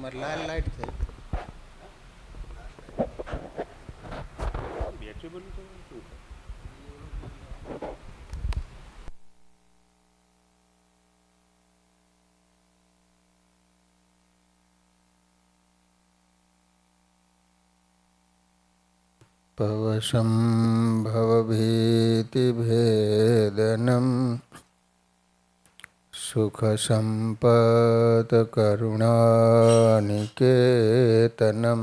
અમારે લાલ લાઈટ થઈ. બેટરી બોલું તો શું થાય? ભવશંભવભીતિભેદનમ સુખસંપદકરુણાનિકેતનમ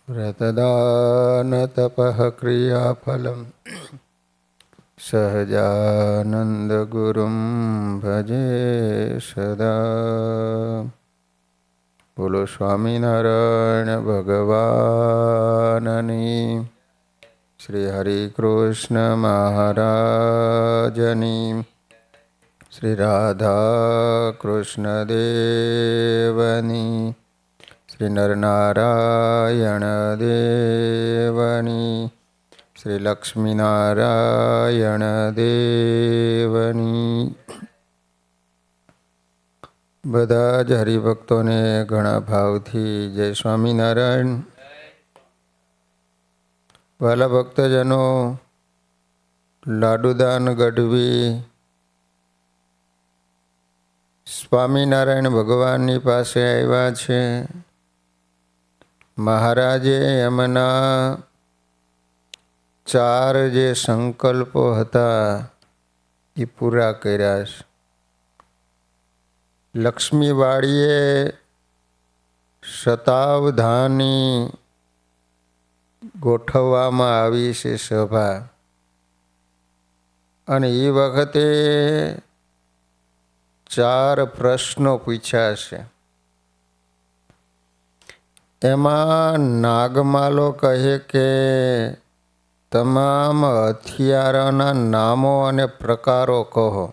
વ્રતદાનતપઃ ક્રિયાફલમ સહજાનંદગુરુમ ભજે સદા. બોલો સ્વામિનારાયણ ભગવાનની, શ્રી હરિકૃષ્ણ મહારાજની, શ્રી રાધા કૃષ્ણ દેવની, શ્રી નરનારાયણ દેવની, શ્રી લક્ષ્મીનારાયણ દેવની. બધા જ હરિભક્તોને ઘણા ભાવથી જય સ્વામિનારાયણ. વાલા ભક્તજનો, લાડુદાન ગઢવી સ્વામિનારાયણ ભગવાનની પાસે આવ્યા છે. મહારાજે એમના 4 જે સંકલ્પો હતા એ પૂરા કર્યા છે. લક્ષ્મીવાડીએ શતાવધાની ગોઠવવામાં આવી છે સભા, અને એ વખતે 4 પ્રશ્નો પૂછ્યા છે. એમાં નાગમાલો કહે કે તમામ હથિયારોના નામો અને પ્રકારો કહો.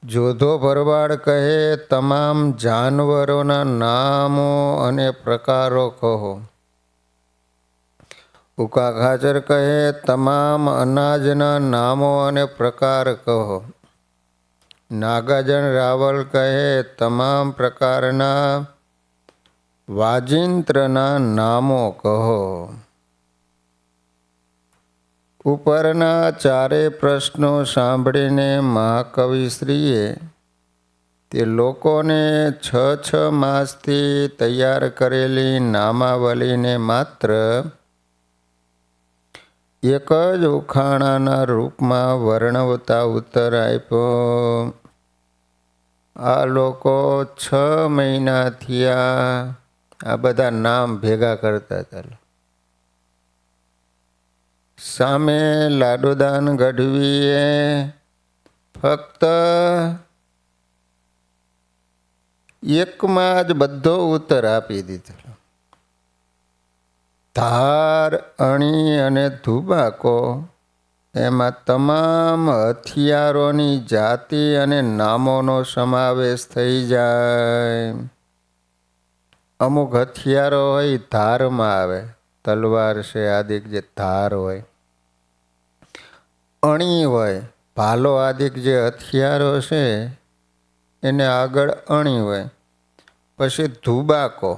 જોધો ભરવાડ કહે તમામ જાનવરોના નામો અને પ્રકારો કહો. ઉકા ખાચર કહે તમામ અનાજના નામો અને પ્રકાર કહો. નાગાજન રાવલ કહે તમામ પ્રકારના વાજિંત્રના નામો કહો. ઉપરના 4 પ્રશ્નો સાંભળીને મહાકવિશ્રીએ તે લોકોને 6 માસથી તૈયાર કરેલી નામાવલીને માત્ર એક જ ઉખાણાના રૂપમાં વર્ણવતા ઉત્તર આપ્યો. આ લોકો 6 મહિના થયા આ બધા નામ ભેગા કરતા હતા. સામે લાડુદાન ગઢવીએ ફક્ત એકમાં જ બધો ઉત્તર આપી દીધો. ધાર, અણી અને ધુબાકો એમાં તમામ હથિયારોની જાતિ અને નામોનો સમાવેશ થઈ જાય. અમુક હથિયારો હોય ધારમાં આવે, તલવાર છે આદિક જે ધાર હોય. અણી હોય, ભાલો આદિક જે હથિયારો છે એને આગળ અણી હોય. પછી ધુબાકો,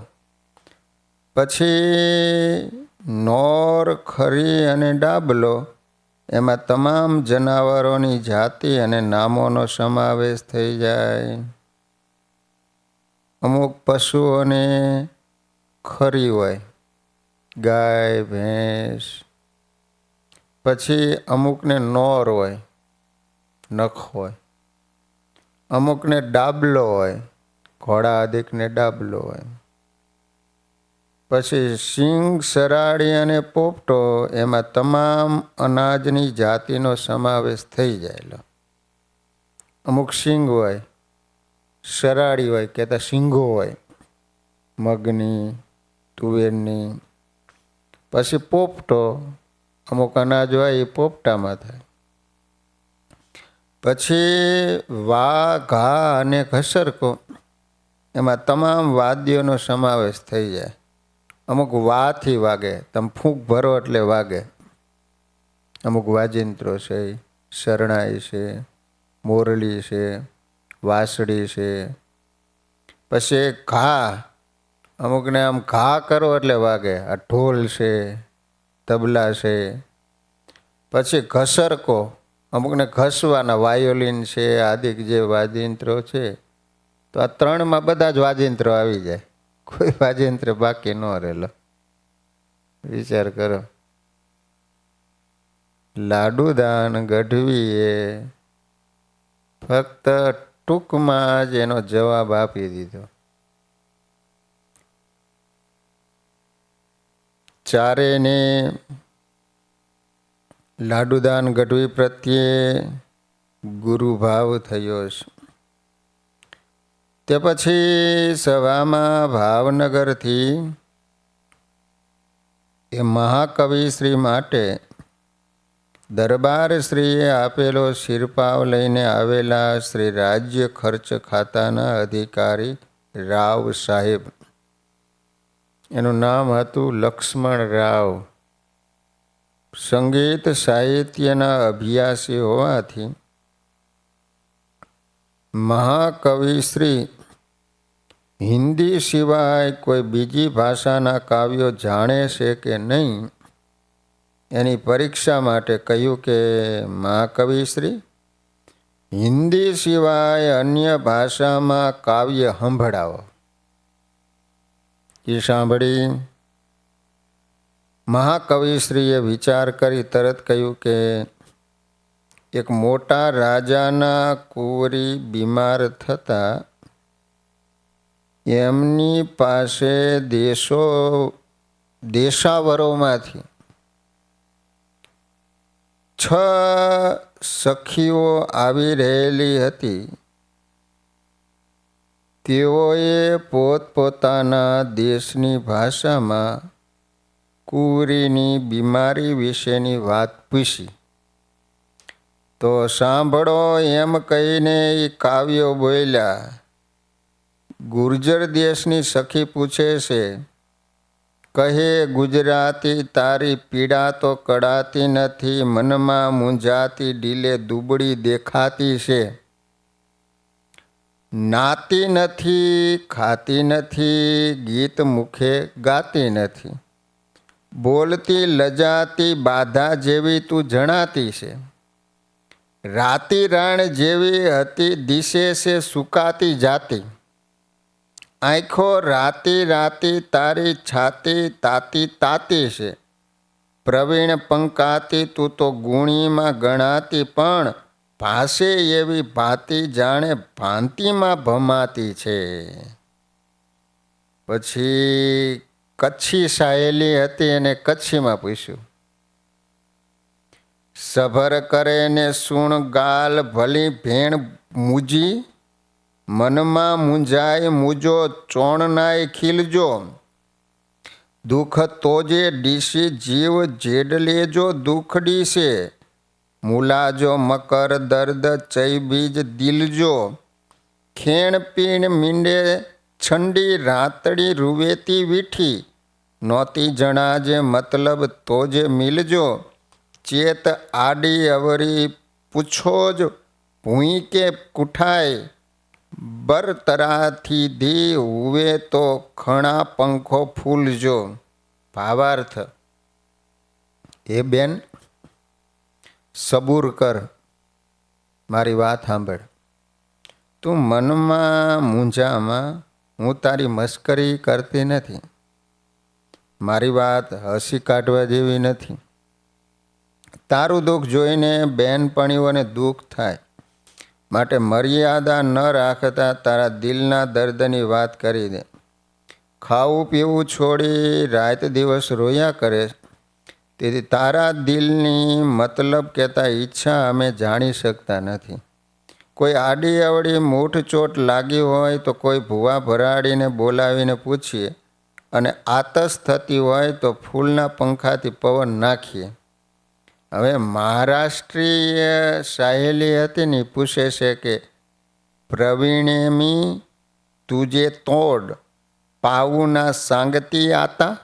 પછી નોર, ખરી અને ડાબલો એમાં તમામ જનાવરોની જાતિ અને નામોનો સમાવેશ થઈ જાય. અમુક પશુઓને ખરી હોય, ગાય, ભેંસ. પછી અમુકને નોર હોય, નખ હોય. અમુકને ડાબલો હોય, ઘોડા આદિકને ડાબલો હોય. પછી સિંગ, સરાડી અને પોપટો એમાં તમામ અનાજની જાતિનો સમાવેશ થઈ જાય. અમુક સિંગ હોય, સરાડી હોય કે સિંગો હોય, મગની, તુવેરની. પછી પોપટો, અમુક અનાજ હોય એ પોપટામાં થાય. પછી વા, ઘા અને ઘસરકો એમાં તમામ વાદ્યોનો સમાવેશ થઈ જાય. અમુક વાથી વાગે, તમે ફૂંક ભરો એટલે વાગે. અમુક વાજિંત્રો છે, શરણાઈ છે, મોરલી છે, વાંસળી છે, પછી ઘા, અમુકને આમ ઘા કરો એટલે વાગે. આ ઢોલ છે, તબલા છે. પછી ઘસરકો, અમુકને ઘસવાના, વાયોલિન છે, આદિક જે વાદ્યયંત્રો છે. તો આ ત્રણમાં બધા જ વાદ્યયંત્રો આવી જાય, કોઈ વાદ્યયંત્ર બાકી ન રહેલો. વિચાર કરો. લાડુદાન ગઢવીએ ફક્ત ટૂંકમાં જ એનો જવાબ આપી દીધો. ચારેયને લાડુદાન ગઢવી પ્રત્યે ગુરુભાવ થયો છે. તે પછી સભામાં ભાવનગરથી એ મહાકવિ શ્રી માટે દરબાર શ્રીએ આપેલો શિરપાવ લઈને આવેલા શ્રી રાજ્ય ખર્ચ ખાતાના અધિકારી રાવ સાહેબ, એનું નામ હતું લક્ષ્મણ રાવ. સંગીત સાહિત્યના અભ્યાસી હોવાથી મહાકવિશ્રી હિન્દી સિવાય કોઈ બીજી ભાષાના કાવ્યો જાણે છે કે નહીં, એની પરીક્ષા માટે કહ્યું કે મહાકવિશ્રી હિન્દી સિવાય અન્ય ભાષામાં કાવ્ય સંભળાવો. એ સાંભળી મહાકવિશ્રીએ વિચાર કરી તરત કહ્યું કે એક મોટા રાજાના કુંવરી બીમાર થતા એમની પાસે દેશાવરોમાંથી 6 સખીઓ આવી રહેલી હતી. તેઓએ પોતપોતાના દેશની ભાષામાં કુંવરીની બીમારી વિશેની વાત પૂછી. તો સાંભળો એમ કહીને એ કાવ્યો બોલ્યા. ગુર્જર દેશની સખી પૂછે છે, કહે ગુજરાતી તારી પીડા તો કડાતી નથી, મનમાં મૂંઝાતી ડીલે દુબળી દેખાતી છે. નાતી નથી, ખાતી નથી, ગીત મુખે ગાતી નથી, બોલતી લજાતી બાધા જેવી તું જણાતી છે. રાતી રાણ જેવી હતી દિશે છે સુકાતી જાતી, આંખો રાતી રાતી તારી છાતી તાતી તાતી છે. પ્રવીણ પંકાતી તું તો ગુણીમાં ગણાતી, પણ ભાષે એવી ભાતી જાણે ભાંતિમાં ભમાતી છે. પછી કચ્છી સાહેલી હતી એને કચ્છીમાં પૂછ્યું, સભર કરે ને સુણ ગાલ ભલી ભેણ મૂજી, મનમાં મૂંઝાય મૂજો ચોણનાય ખીલજો, દુઃખ તોજે ડીસી જીવ જેડ લેજો દુખડી છે, મુલાજો મકર દર્દ ચઈ બીજ દિલજો, ખેણ પીણ મીંડે છંડી રાતડી રૂવેતી વીઠી, નોતી જણાજે મતલબ તોજે મિલજો, ચેત આડી અવરી પૂછો જ ભૂઈ કે કુઠાય, બરતરાથી ધી હુવે તો ખણા પંખો ફૂલજો. ભાવાર્થ, એ બેન સબૂર કર, મારી વાત સાંભળ. તું મનમાં મૂંઝામાં હું તારી મસ્કરી કરતી નથી. મારી વાત હસી કાઢવા જેવી નથી. તારું દુઃખ જોઈને બેનપણીઓને દુઃખ થાય, માટે મર્યાદા ન રાખતા તારા દિલના દર્દની વાત કરી દે. ખાવું પીવું છોડી રાત દિવસ રોયા કરે, તેથી તારા દિલની મતલબ કહેતા ઈચ્છા અમે જાણી શકતા નથી. કોઈ આડી અવળી મૂઠ ચોટ લાગી હોય તો કોઈ ભૂવા ભરાડીને બોલાવીને પૂછીએ, અને આતસ થતી હોય તો ફૂલના પંખાથી પવન નાખીએ. હવે મહારાષ્ટ્રીય સાહેલી હતી ને પૂછે છે કે પ્રવીણેમી તુજે તોડ પાવુના સાંગતી આતા,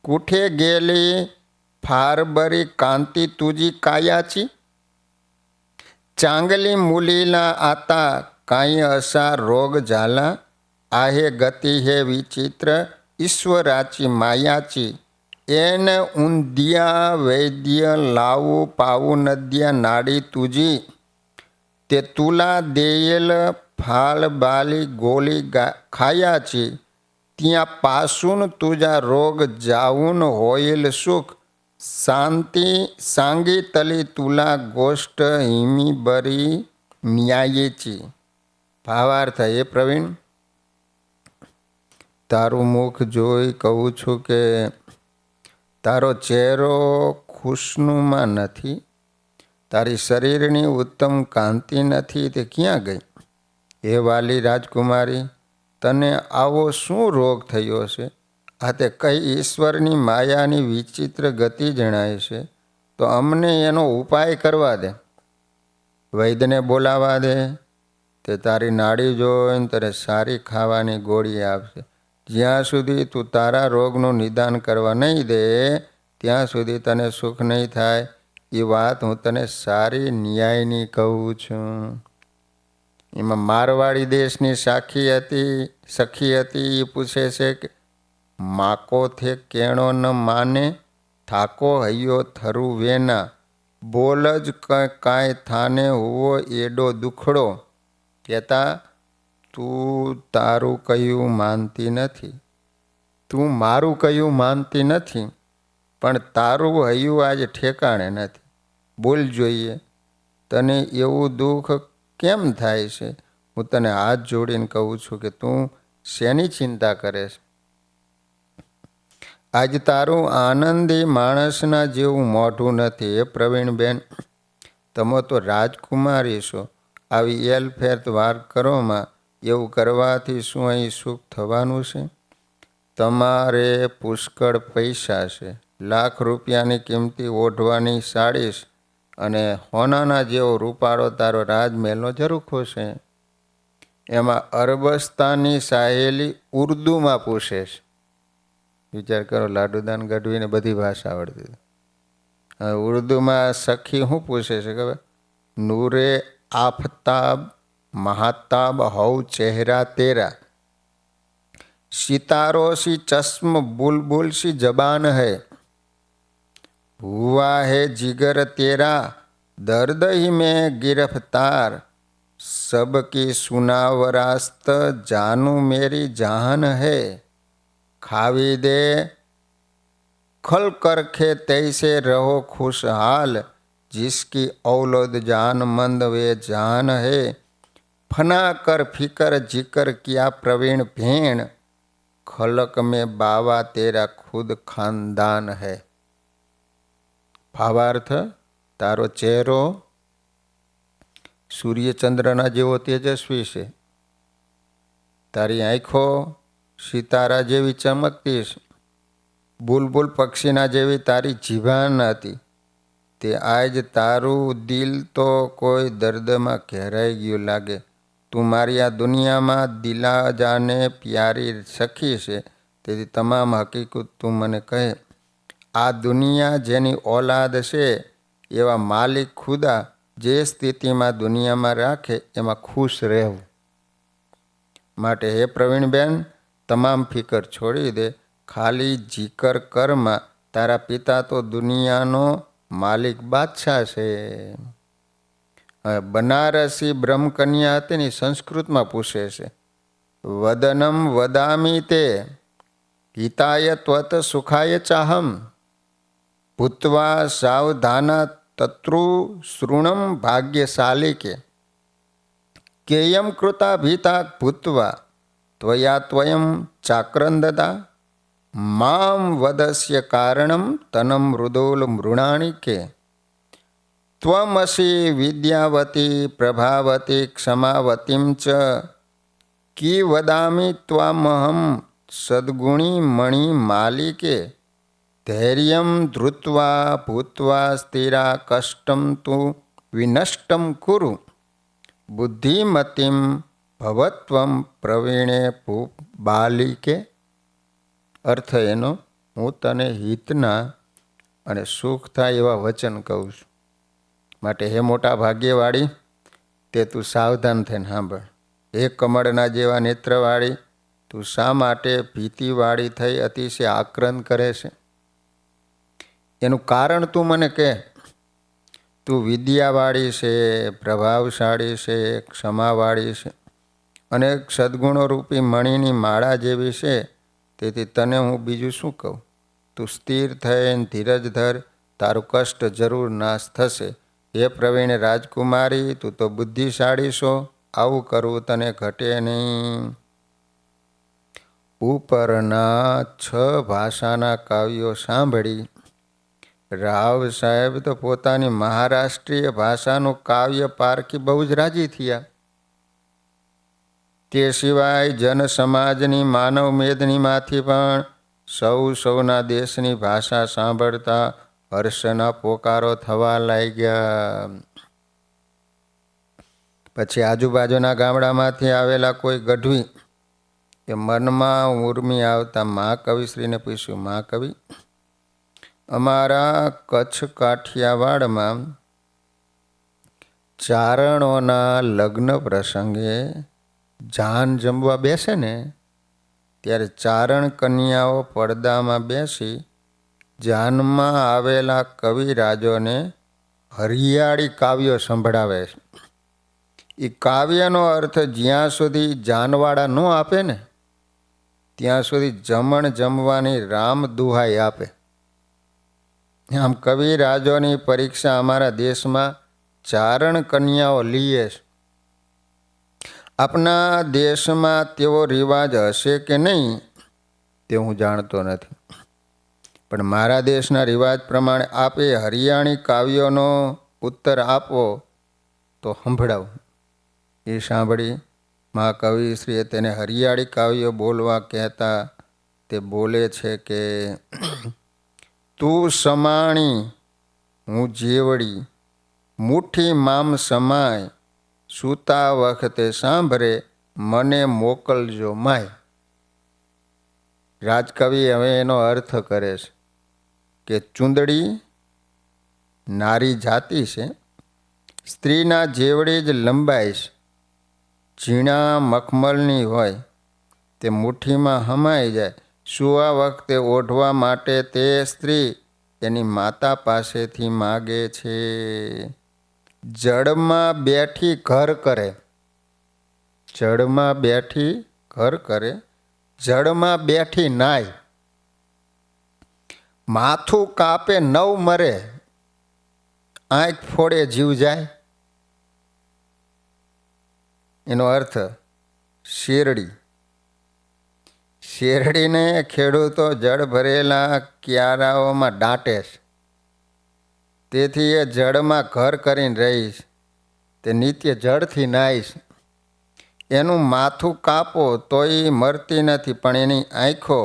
કુઠે ગેલી ફારબરી કાંતિ તુજી કાયાચી, ચાંગલી મુલીલા આતા કાંઈ અસા રોગ ઝાલા, आहे गति है विचित्र ईश्वराची मायाची एन ऊंधिया वैद्य लावू पावू नद्या नाडी तुझी ते तुला देयेल फाल बाली गोली खायाची त्या पासून तुझा रोग जाऊन होईल सुख शांती सांगितली तुला गोष्ट हिमी बरी न्यायेची. ભાવાર્થ એ પ્રવીણ, તારું મુખ જોઈ કહું છું કે તારો ચહેરો ખુશનુમા નથી, તારી શરીરની ઉત્તમ કાંતિ નથી, તે ક્યાં ગઈ? હે વાલી રાજકુમારી, તને આવો શું રોગ થયો છે? આ તે કઈ ઈશ્વરની માયાની વિચિત્ર ગતિ જણાય છે, તો અમને એનો ઉપાય કરવા દે. વૈદ્યને બોલાવા દે, તે તારી નાડી જોઈને તને સારી ખાવાની ગોળી આપશે. જ્યાં સુધી તું તારા રોગનું નિદાન કરવા નહીં દે ત્યાં સુધી તને સુખ નહીં થાય. એ વાત હું તને સારી ન્યાયની કહું છું. એમાં મારવાડી દેશની સખી હતી એ પૂછે છે કે માકો થે કેણો ન માને થાકો હૈયો થરુ વેના બોલ જ કાંઈ થાને હુવો એડો દુખડો. કહેતા તું તારું કહ્યું માનતી નથી, તું મારું કહ્યું માનતી નથી, પણ તારું હૈયું આજે ઠેકાણે નથી. બોલ જોઈએ, તને એવું દુઃખ કેમ થાય છે? હું તને હાથ જોડીને કહું છું કે તું શેની ચિંતા કરે છે? આજ તારું આનંદી માણસના જેવું મોઢું નથી. એ પ્રવીણબેન, તમે તો રાજકુમારી છો. આવી એલફેર વાર કરોમાં એવું કરવાથી શું અહીં સુખ થવાનું છે? તમારે પુષ્કળ પૈસા છે, લાખ રૂપિયાની કિંમતી ઓઢવાની સાડી અને હોનાના જેવો રૂપાળો તારો રાજમહેલનો ઝરૂખો છે. એમાં અરબસ્તાની સાહેલી ઉર્દુમાં પૂછે છે. વિચાર કરો, લાડુદાન ગઢવીને બધી ભાષા આવડતી. હવે ઉર્દુમાં સખી શું પૂછે છે ખબર? નૂરે આફતાબ महाताब हौ चेहरा तेरा सितारों सी चश्म बुलबुल सी जबान है हुआ है जिगर तेरा दर्द ही में गिरफ्तार सबकी सुनावरास्त जानू मेरी जान है खावी दे खल करखे तैसे रहो खुशहाल जिसकी औलद जान मंद वे जान है फना कर फिकर जिकर किया प्रवीण भेण खलक में बावा तेरा खुद खानदान है. भावार्थ, तारो चेहरो सूर्यचंद्रना जेवो तेजस्वी छे, तारी आँखों सितारा जेवी चमकती छे, बुलबुल पक्षीना जेवी तारी जीभान हती, ते आज तारू दिल तो कोई दर्द में घेराई गयुं लागे. तू मारी आ दुनिया में दिला जाने प्यारी सखी है, तेथी तमाम हकीकत तू मने कहे. आ दुनिया जेनी औलाद से एवा मालिक खुदा जे स्थिति में दुनिया में राखे एमां खुश रहेवुं. माटे हे प्रवीणबेन, तमाम फिकर छोड़ी दे, खाली जिकर कर में तारा पिता तो दुनियानो मालिक बादशाह छे. बनारसी ब्रह्मकन्या हती ने संस्कृत में पूछे छे वदनम वदामी ते हिताय त्वत सुखाय चाहम भूत्वा सावधाना तत्रु श्रुणम भाग्यशाली के केयम कृता भीता भूत्वा त्वया त्वयं चाक्रंदता माम वदस्य कारणम तनम मृदोल मृणाणि के त्वमसि विद्यावती प्रभावती क्षमावतीं च की वदामि त्वामहं सद्गुणी मणि मालिके धैर्यं धृत्वा भूत्वा स्थिरा कष्टं तु विनष्टं कुरु बुद्धिमतीं भवत्वं प्रवीणे बालिके. अर्थ एनो, हूँ तने हितना अने सुख थाय एवा वचन कहूँ छुं. માટે હે મોટા ભાગ્યવાળી, તે તું સાવધાન થઈને સાંભળ. હે કમળના જેવા નેત્રવાળી, તું શા માટે ભીતિવાળી થઈ અતિશય આક્રંદ કરે છે? એનું કારણ તું મને કહે. તું વિદ્યાવાળી છે, પ્રભાવશાળી છે, ક્ષમાવાળી છે, અનેક સદ્ગુણો રૂપી મણીની માળા જેવી છે. તેથી તને હું બીજું શું કહું? તું સ્થિર થઈને ધીરજ ધર, તારું કષ્ટ જરૂર નાશ થશે. હે પ્રવીણ રાજકુમારી, તું તો બુદ્ધિશાળી છો, આવું કરવું તને ઘટે નહીં. ઉપરના 6 ભાષાના કાવ્યો સાંભળી રાવ સાહેબ તો પોતાની મહારાષ્ટ્રીય ભાષાનું કાવ્ય પારખી બહુ જ રાજી થયા. તે સિવાય જન સમાજની માનવ મેદનીમાંથી પણ સૌના દેશની ભાષા સાંભળતા હર્ષના પોકારો થવા લાગ્યા. પછી આજુબાજુના ગામડામાંથી આવેલા કોઈ ગઢવી એ મનમાં ઉર્મી આવતા મહાકવિશ્રીને પૂછ્યું, મહાકવિ, અમારા કચ્છ કાઠિયાવાડમાં ચારણોના લગ્ન પ્રસંગે જાન જમવા બેસે ને ત્યારે ચારણ કન્યાઓ પડદામાં બેસી જાનમાં આવેલા કવિરાજોને હરિયાળી કાવ્યો સંભળાવે છે. એ કાવ્યનો અર્થ જ્યાં સુધી જાનવાળા ન આપે ને ત્યાં સુધી જમણ જમવાની રામ દુહાઈ આપે. આમ કવિરાજોની પરીક્ષા અમારા દેશમાં ચારણ કન્યાઓ લીએ છે. આપના દેશમાં તેવો રિવાજ હશે કે નહીં તે હું જાણતો નથી, પણ મારા દેશના રિવાજ પ્રમાણે આપે હરિયાણી કાવ્યોનો ઉત્તર આપો તો સંભળાવો. એ સાંભળી મહાકવિશ્રીએ તેને હરિયાળી કાવ્યો બોલવા કહેતા તે બોલે છે કે તું સમાણી હું જેવડી, મુઠ્ઠી મામ સમાય, સૂતા વખતે સાંભળે મને મોકલજો માય. રાજકવિ હવે એનો અર્થ કરે છે કે ચૂંદડી નારી જાતિ છે, સ્ત્રીના જેવડી જ લંબાઈ છે, ઝીણા મખમલની હોય, તે મુઠ્ઠીમાં હમાઈ જાય. સૂવા વખતે ઓઢવા માટે તે સ્ત્રી એની માતા પાસેથી માગે છે. જળમાં બેઠી ઘર કરે, જળમાં બેઠી ઘર કરે, જળમાં બેઠી નાય, માથું કાપે 9 મરે, આંખ ફોડે જીવ જાય. એનો અર્થ શેરડી. શેરડીને ખેડૂતો જળ ભરેલા ક્યારાઓમાં દાટે છે, તેથી એ જળમાં ઘર કરીને રહીશ, તે નિત્ય જળથી નાહીશ. એનું માથું કાપો તો એ મરતી નથી, પણ એની આંખો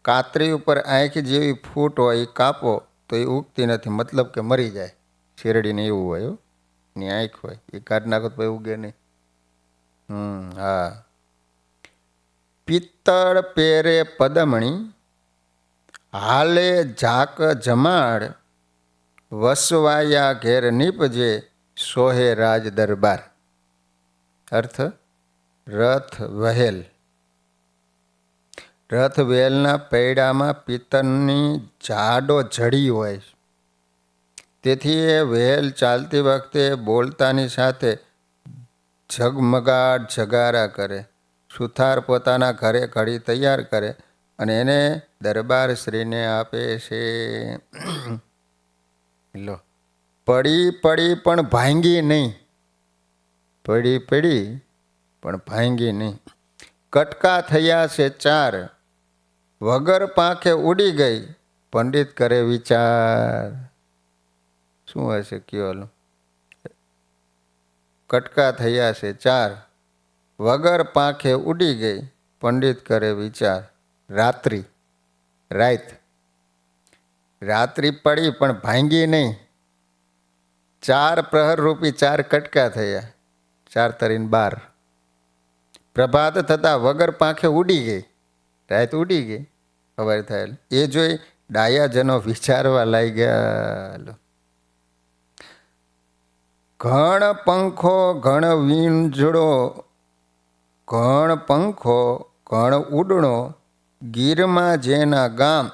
કાતરી ઉપર આંખ જેવી ફૂટ હોય એ કાપો તો એ ઉગતી નથી, મતલબ કે મરી જાય. શેરડીને એવું હોય, એની આંખ હોય એ કાઢ નાખો તો ઉગે નહીં. હા. પિત્તળ પેરે પદમણી, હાલે ઝાક જમાડ, વસવાયા ઘેર નીપજે, સોહે રાજ દરબાર. અર્થ રથ વહેલ. રથ વહેલના પૈડામાં પિત્તળની જાડો જડી હોય, તેથી એ વહેલ ચાલતી વખતે બોલતાની સાથે ઝગમગાટ જગારા કરે. સુથાર પોતાના ઘરે ઘડી તૈયાર કરે અને એને દરબાર શ્રીને આપે છે. લો, પડી પડી પણ ભાંગી નહીં, પડી પડી પણ ભાંગી નહીં. કટકા થયા છે 4, વગર પાંખે ઉડી ગઈ, પંડિત કરે વિચાર. શું હશે કયો? કટકા થયા છે 4, વગર પાંખે ઉડી ગઈ, પંડિત કરે વિચાર. રાત્રિ, રાત. રાત્રિ પડી પણ ભાંગી નહીં. 4 પ્રહર રૂપી 4 કટકા થયા, 4 તરીને 12. પ્રભાત થતા વગર પાંખે ઉડી ગઈ, રાત ઉડી ગઈ, સવાર થયેલ. એ જોઈ ડાયાજનો વિચારવા લાગ્યા. ઘણ પંખો ઘણ વીંજળો, ઘણ પંખો ઘણ ઉડણો ગીરમાં જેના ગામ,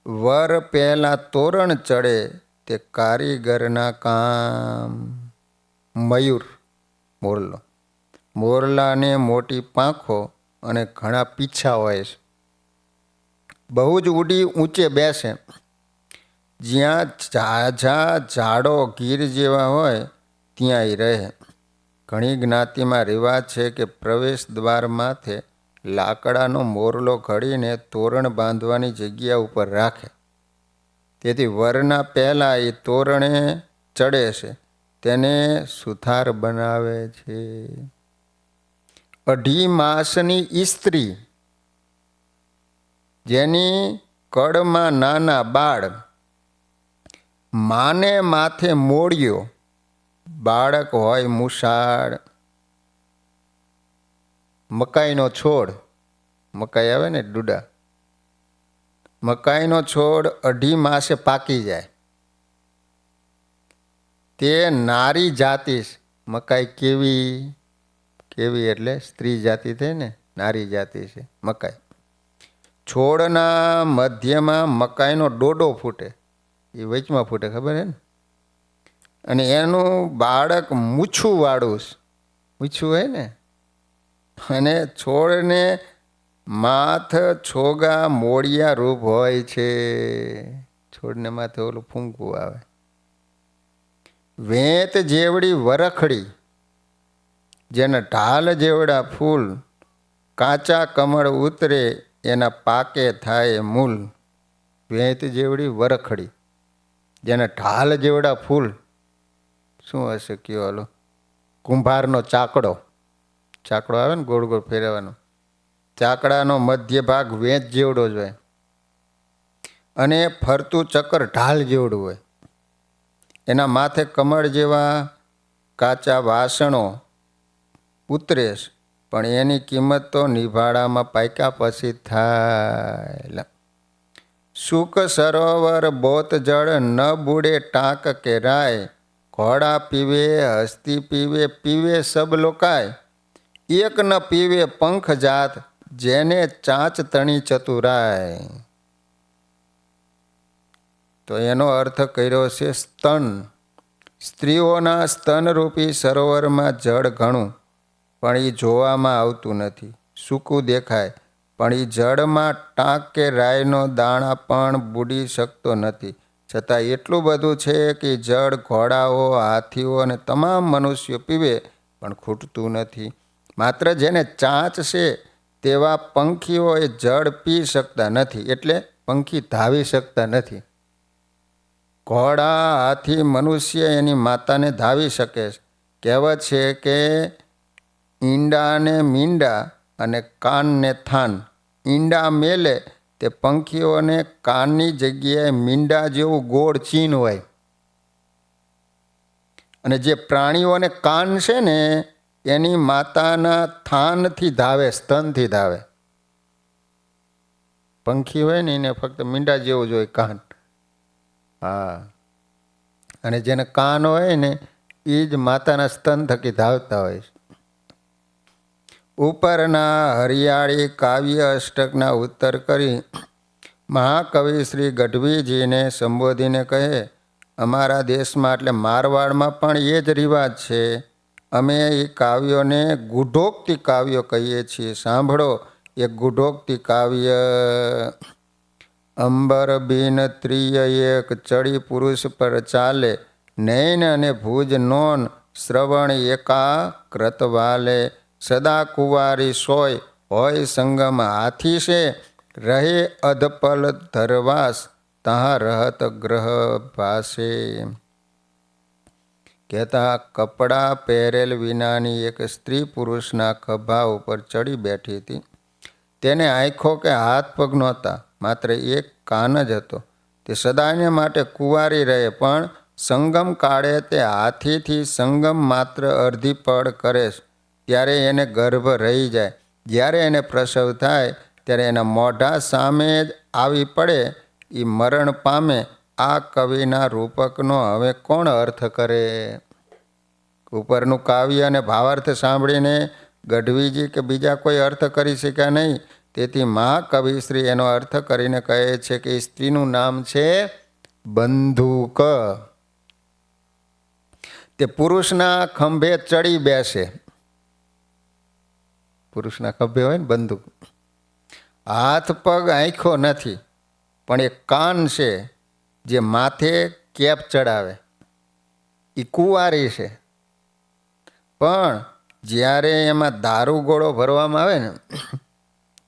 વર પહેલા તોરણ ચડે તે કારીગરના કામ. મયુર મોરલો, મોરલાને મોટી પાંખો અને ઘણા પીછા હોય છે. બહુ જ ઉડી ઊંચે બેસે. જ્યાં ઝાઝા ઝાડો ગીર જેવા હોય ત્યાં રહે. ઘણી જ્ઞાતિમાં રિવાજ છે કે પ્રવેશ દ્વાર માથે લાકડાનો મોરલો ઘડીને તોરણ બાંધવાની જગ્યા ઉપર રાખે. તેથી વરના પહેલાં એ તોરણે ચડે છે તેને સુથાર બનાવે છે. 2.5 માસની સ્ત્રી, જેની કડમાં નાના બાળ, માને માથે મોળિયો, બાળક હોય મુસાળ. મકાઈનો છોડ, મકાઈ આવે ને ડૂડા, મકાઈનો છોડ 2.5 માસે પાકી જાય. તે નારી જાતિ. મકાઈ કેવી? કેવી એટલે સ્ત્રી જાતિ થઈ ને, નારી જાતિ છે મકાઈ. છોડના મધ્યમાં મકાઈનો ડોડો ફૂટે, એ વચમાં ફૂટે, ખબર છે ને? અને એનું બાળક મૂછું વાળું, મૂછું હોય ને, અને છોડને માથ છોગા મોડિયા રૂપ હોય છે. છોડને માથે ઓલું ફૂંકવું આવે. વેત જેવડી વરખડી, જેના ઢાલ જેવડા ફૂલ, કાચા કમળ ઉતરે એના પાકે થાય મૂલ. વેત જેવડી વરખડી, જેના ઢાલ જેવડા ફૂલ. શું હશે કયો? હાલો, કુંભારનો ચાકડો. ચાકડો આવે ને ગોળ ગોળ ફેરવવાનો, ચાકડાનો મધ્ય ભાગ વેચ જેવડો જ હોય અને ફરતું ચક્કર ઢાલ જેવડું હોય. એના માથે કમળ જેવા કાચા વાસણો ઉતરે, પણ એની કિંમત તો નિભાડામાં પાક્યા પછી થાય. સુખ સરોવર બોત જળ, ન બુડે ટાંક કે રાય. ઘોડા પીવે, હસ્તી પીવે, પીવે સબ લોકાય. એક ન પીવે પંખ જાત, જેને ચાંચ તણી ચતુરાય. તો એનો અર્થ કર્યો છે સ્તન. સ્ત્રીઓના સ્તનરૂપી સરોવરમાં જળ ઘણું, પણ એ જોવામાં આવતું નથી. સૂકું દેખાય, પણ એ જળમાં ટાંક કે રાયનો દાણા પણ બુડી શકતો નથી. છતાં એટલું બધું છે કે જળ ઘોડાઓ, હાથીઓ અને તમામ મનુષ્યો પીવે પણ ખૂટતું નથી. માત્ર જેને ચાંચ છે તેવા પંખીઓ એ જળ પી શકતા નથી, એટલે પંખી ધાવી શકતા નથી. ઘોડા, હાથી, મનુષ્ય એની માતાને ધાવી શકે છે. કહેવત છે કે ઈંડા ને મીંડા અને કાન ને થાન. ઈંડા મેલે તે પંખીઓને કાનની જગ્યાએ મીંડા જેવું ગોળ ચીન હોય, અને જે પ્રાણીઓને કાન છે ને એની માતાના થાનથી ધાવે, સ્તનથી ધાવે. પંખી હોય ને એને ફક્ત મીંડા જેવું જ હોય કાન. હા, અને જેને કાન હોય ને એ જ માતાના સ્તન થકી ધાવતા હોય છે. ઉપરના હરિયાળી કાવ્ય અષ્ટકના ઉત્તર કરી મહાકવિ શ્રી ગઢવીજીને સંબોધીને કહે, અમારા દેશમાં એટલે મારવાડમાં પણ એ જ રિવાજ છે. અમે એ કાવ્યોને ગૂઢોક્તિ કાવ્યો કહીએ છીએ. સાંભળો એ ગૂઢોક્તિ કાવ્ય. અંબર બિન ત્રિય એક, ચડી પુરુષ પર ચાલે. નૈન અને ભુજ નોન, શ્રવણ એકાકૃત વાલે. સદા કુંવારી સોય, હોય સંગમ હાથી છે. રહે અધપલ ધરવાસ, તહાં રહત ગ્રહ ભાસે. કહેતા કપડાં પહેરેલ વિનાની એક સ્ત્રી પુરુષના ખભા ઉપર ચડી બેઠી હતી. તેને આંખો કે હાથ પગ નહોતા, માત્ર એક કાન જ હતો. તે સદાને માટે કુંવારી રહે, પણ સંગમ કાળે તે હાથીથી સંગમ માત્ર અડધી પળ કરે, ત્યારે એને ગર્ભ રહી જાય. જ્યારે એને પ્રસવ થાય ત્યારે એના મોઢા સામે જ આવી પડે, એ મરણ પામે. આ કવિના રૂપકનો હવે કોણ અર્થ કરે? ઉપરનું કાવ્ય અને ભાવાર્થ સાંભળીને ગઢવીજી કે બીજા કોઈ અર્થ કરી શક્યા નહીં. તેથી મહાકવિશ્રી એનો અર્થ કરીને કહે છે કે સ્ત્રીનું નામ છે બંદૂક. તે પુરુષના ખંભે ચડી બેસે. પુરુષના ખંભે હોય ને બંદૂક. હાથ પગ આંખો નથી, પણ એક કાન છે જે માથે કેપ ચડાવે. એ કુંવારી છે, પણ જ્યારે એમાં દારૂ ગોળો ભરવામાં આવે ને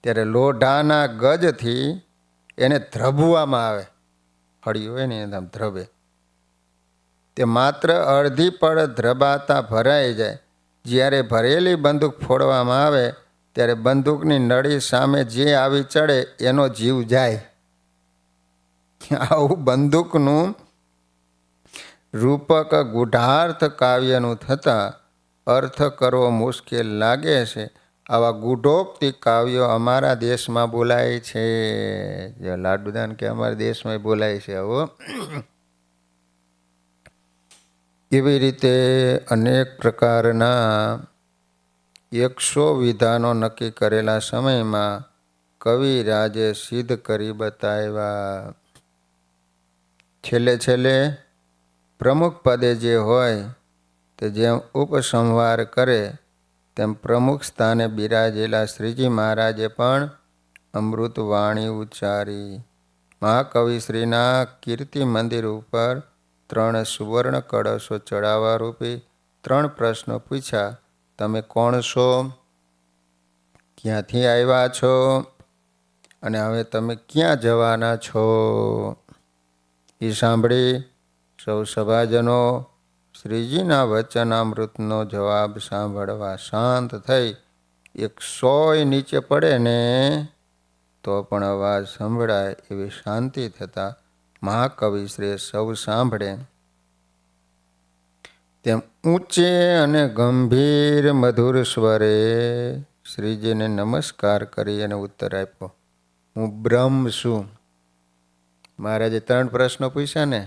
ત્યારે લોઢાના ગજથી એને ધ્રબવામાં આવે. હળિયું હોય ને આમ ધ્રબે. તે માત્ર અડધી પડ ધ્રબાતા ભરાઈ જાય. જ્યારે ભરેલી બંદૂક ફોડવામાં આવે ત્યારે બંદૂકની નળી સામે જે આવી ચડે એનો જીવ જાય. આવું બંદૂકનું રૂપક ગૂઢાર્થ કાવ્યનું થતાં અર્થ કરવો મુશ્કેલ લાગે છે. આવા ગૂઢોક્તિ કાવ્યો અમારા દેશમાં બોલાય છે. જે લાડુદાન કે અમારા દેશમાં બોલાય છે. આવો એવી રીતે અનેક પ્રકારના 100 વિધાનો નક્કી કરેલા સમયમાં કવિરાજે સિદ્ધ કરી બતાવ્યા. છેલ્લે પ્રમુખ પદે જે હોય તે જેમ ઉપસંહાર કરે તેમ પ્રમુખ સ્થાને બિરાજેલા શ્રીજી મહારાજે પણ અમૃત વાણી ઉચ્ચારી. મહાકવિશ્રીના કીર્તિ મંદિર ઉપર 3 સુવર્ણ કળશો ચડાવવા રૂપી 3 પ્રશ્નો પૂછ્યા. તમે કોણ છો? ક્યાંથી આવ્યા છો? અને હવે તમે ક્યાં જવાના છો? એ સાંભળી સૌ સભાજનો શ્રીજીના વચનામૃતનો જવાબ સાંભળવા શાંત થઈ. 100 નીચે પડે ને તો પણ અવાજ સંભળાય એવી શાંતિ થતાં મહાકવિશ્રીએ સૌ સાંભળે તેમ ઊંચે અને ગંભીર મધુર સ્વરે શ્રીજીને નમસ્કાર કરી અને ઉત્તર આપ્યો, હું બ્રહ્મ છું. મહારાજે 3 પ્રશ્નો પૂછ્યા ને,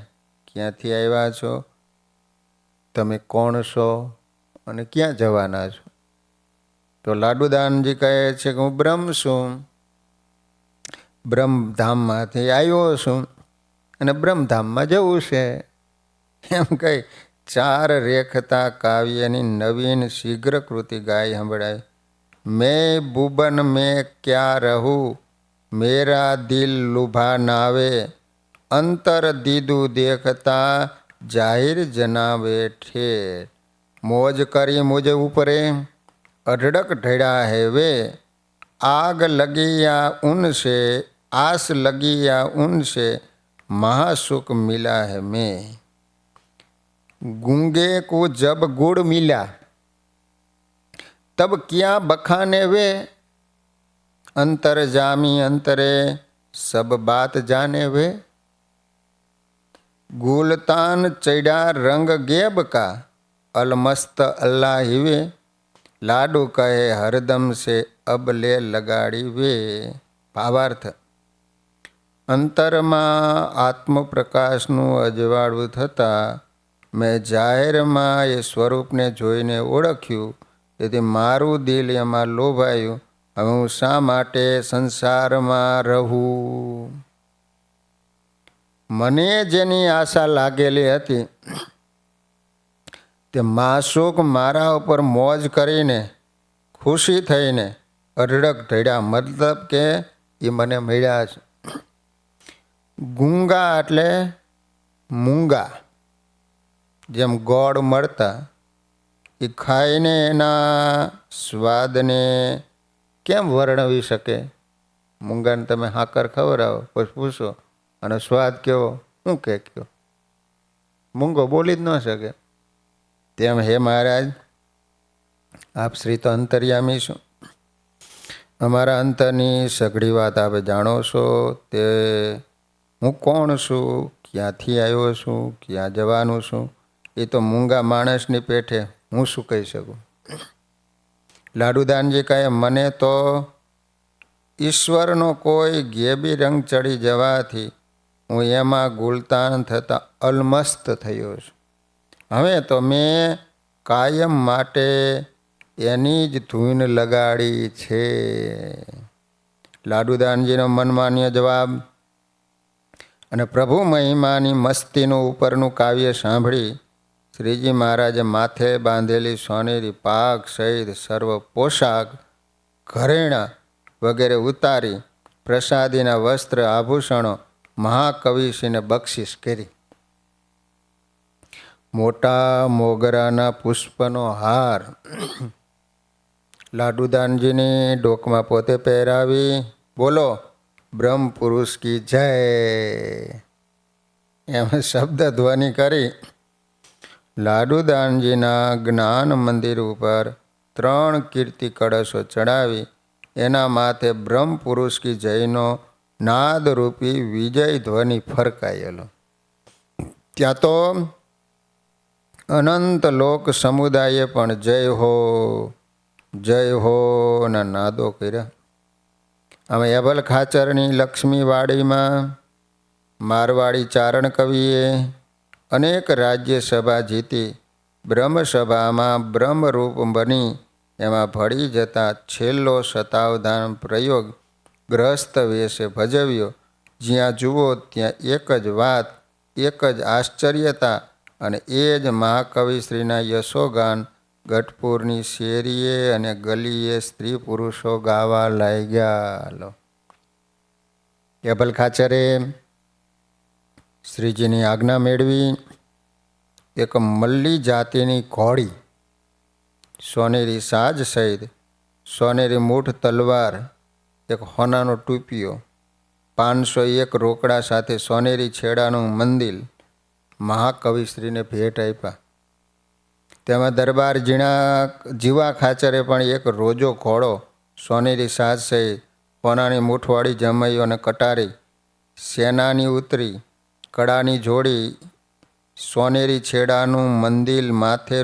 ક્યાંથી આવ્યા છો, તમે કોણ છો અને ક્યાં જવાના છો? તો લાડુદાનજી કહે છે કે હું બ્રહ્મ છું, બ્રહ્મધામમાંથી આવ્યો છું અને બ્રહ્મધામમાં જવું છે. એમ કહી 4 રેખતા કાવ્યની નવીન શીઘ્ર કૃતિ ગાઈ સંભળાય. મેં ભુવન મેં ક્યાં રહું, મેરા દિલ લુભા નાવે, અંતર દીદું દેખતા જાહિર જનાવે ઠેર. મોજ કરી મુझे ઉપરે, અઢળક ઢળ્યા હે વે, आग लगी या उनसे, आस लगी या उनसे, महासुख मिला है मैं. गूंगे को जब गुड़ मिला, तब क्या बखाने वे, अंतर जामी अंतरे सब बात जाने वे. गुलतान चढ़ा रंग गेब का, अलमस्त अल्लाह हिवे, लाडू कहे हरदम से अब ले लगाड़ी वे. ભાવાર્થ, અંતરમાં આત્મપ્રકાશનું અજવાળું થતાં મેં જાહેરમાં એ સ્વરૂપને જોઈને ઓળખ્યું. તેથી મારું દિલ એમાં લોભાયું. હવે હું શા માટે સંસારમાં રહું? મને જેની આશા લાગેલી હતી તે માસુક મારા ઉપર મોજ કરીને ખુશી થઈને અઢળક ઢળ્યા, મતલબ કે એ મને મળ્યા છે. ગુંગા એટલે મૂંગા, જેમ ગોળ મળતા એ ખાઈને એના સ્વાદને કેમ વર્ણવી શકે? મૂંગાને તમે હાકર ખવડાવો પછી પૂછો અને સ્વાદ કેવો, શું કે કયો? મૂંગો બોલી જ ન શકે. તેમ હે મહારાજ, આપ શ્રી તો અંતર્યામી છો, અમારા અંતરની સઘળી વાત આપ જાણો છો. તે હું કોણ છું, ક્યાંથી આવ્યો છું, ક્યાં જવાનું છું, એ તો મૂંગા માણસની પેઠે હું શું કહી શકું? લાડુદાનજી કહે, મને તો ઈશ્વરનો કોઈ ગેબી રંગ ચડી જવાથી હું એમાં ગુલતાન થતાં અલમસ્ત થયો છું. હવે તો મેં કાયમ માટે એની જ ધૂન લગાડી છે. લાડુદાનજીનો મનમાન્ય જવાબ અને પ્રભુ મહિમાની મસ્તીનું ઉપરનું કાવ્ય સાંભળી શ્રીજી મહારાજે માથે બાંધેલી સોનેરી પાઘ સહિત સર્વ પોશાક ઘરેણાં વગેરે ઉતારી પ્રસાદીના વસ્ત્ર આભૂષણો મહાકવિશ્રીને બક્ષિસ કરી. મોટા મોગરાના પુષ્પનો હાર લાડુદાનજીની ડોકમાં પોતે પહેરાવી. બોલો બ્રહ્મ પુરુષ કી જય એમ શબ્દ ધ્વનિ કરી લાડુદાનજીના જ્ઞાન મંદિર ઉપર 3 કીર્તિ કળશો ચડાવી એના માથે બ્રહ્મ પુરુષ કી જયનો નાદરૂપી વિજય ધ્વનિ ફરકાયેલો. ત્યાં તો અનંત લોક સમુદાયે પણ જય હો ના નાદો કર્યા. આમ એબલ ખાચરની લક્ષ્મીવાડીમાં મારવાડી ચારણ કવિએ અનેક રાજ્યસભા જીતી બ્રહ્મસભામાં બ્રહ્મરૂપ બની એમાં ભળી જતા છેલ્લો શતાવધાન પ્રયોગ ગ્રસ્ત વેશે ભજવ્યો. જ્યાં જુઓ ત્યાં એક જ વાત, એક જ આશ્ચર્યતા અને એ જ મહાકવિશ્રીના યશોગાન ગઢપુરની શેરીએ અને ગલીએ સ્ત્રી પુરુષો ગાવા લાગ્યા. એબલ ખાચરે શ્રીજીની આજ્ઞા મેળવી એક મલ્લી જાતિની ઘોડી, સોનેરી સાજ સહિત સોનેરી મૂઠ તલવાર, એક હોનાનો ટૂપિયો, 501 રોકડા સાથે સોનેરી છેડાનું મંદિર મહાકવિશ્રીને ભેટ આપ્યા. તેમાં દરબાર જીવા ખાચરે પણ એક રોજો ઘોડો, સોનેરી સાજ સહિત હોનાની મૂઠવાળી જમાઈઓ અને કટારી, સેનાની ઉતરી, કડાની જોડી, સોનેરી છેડાનું મંદિર માથે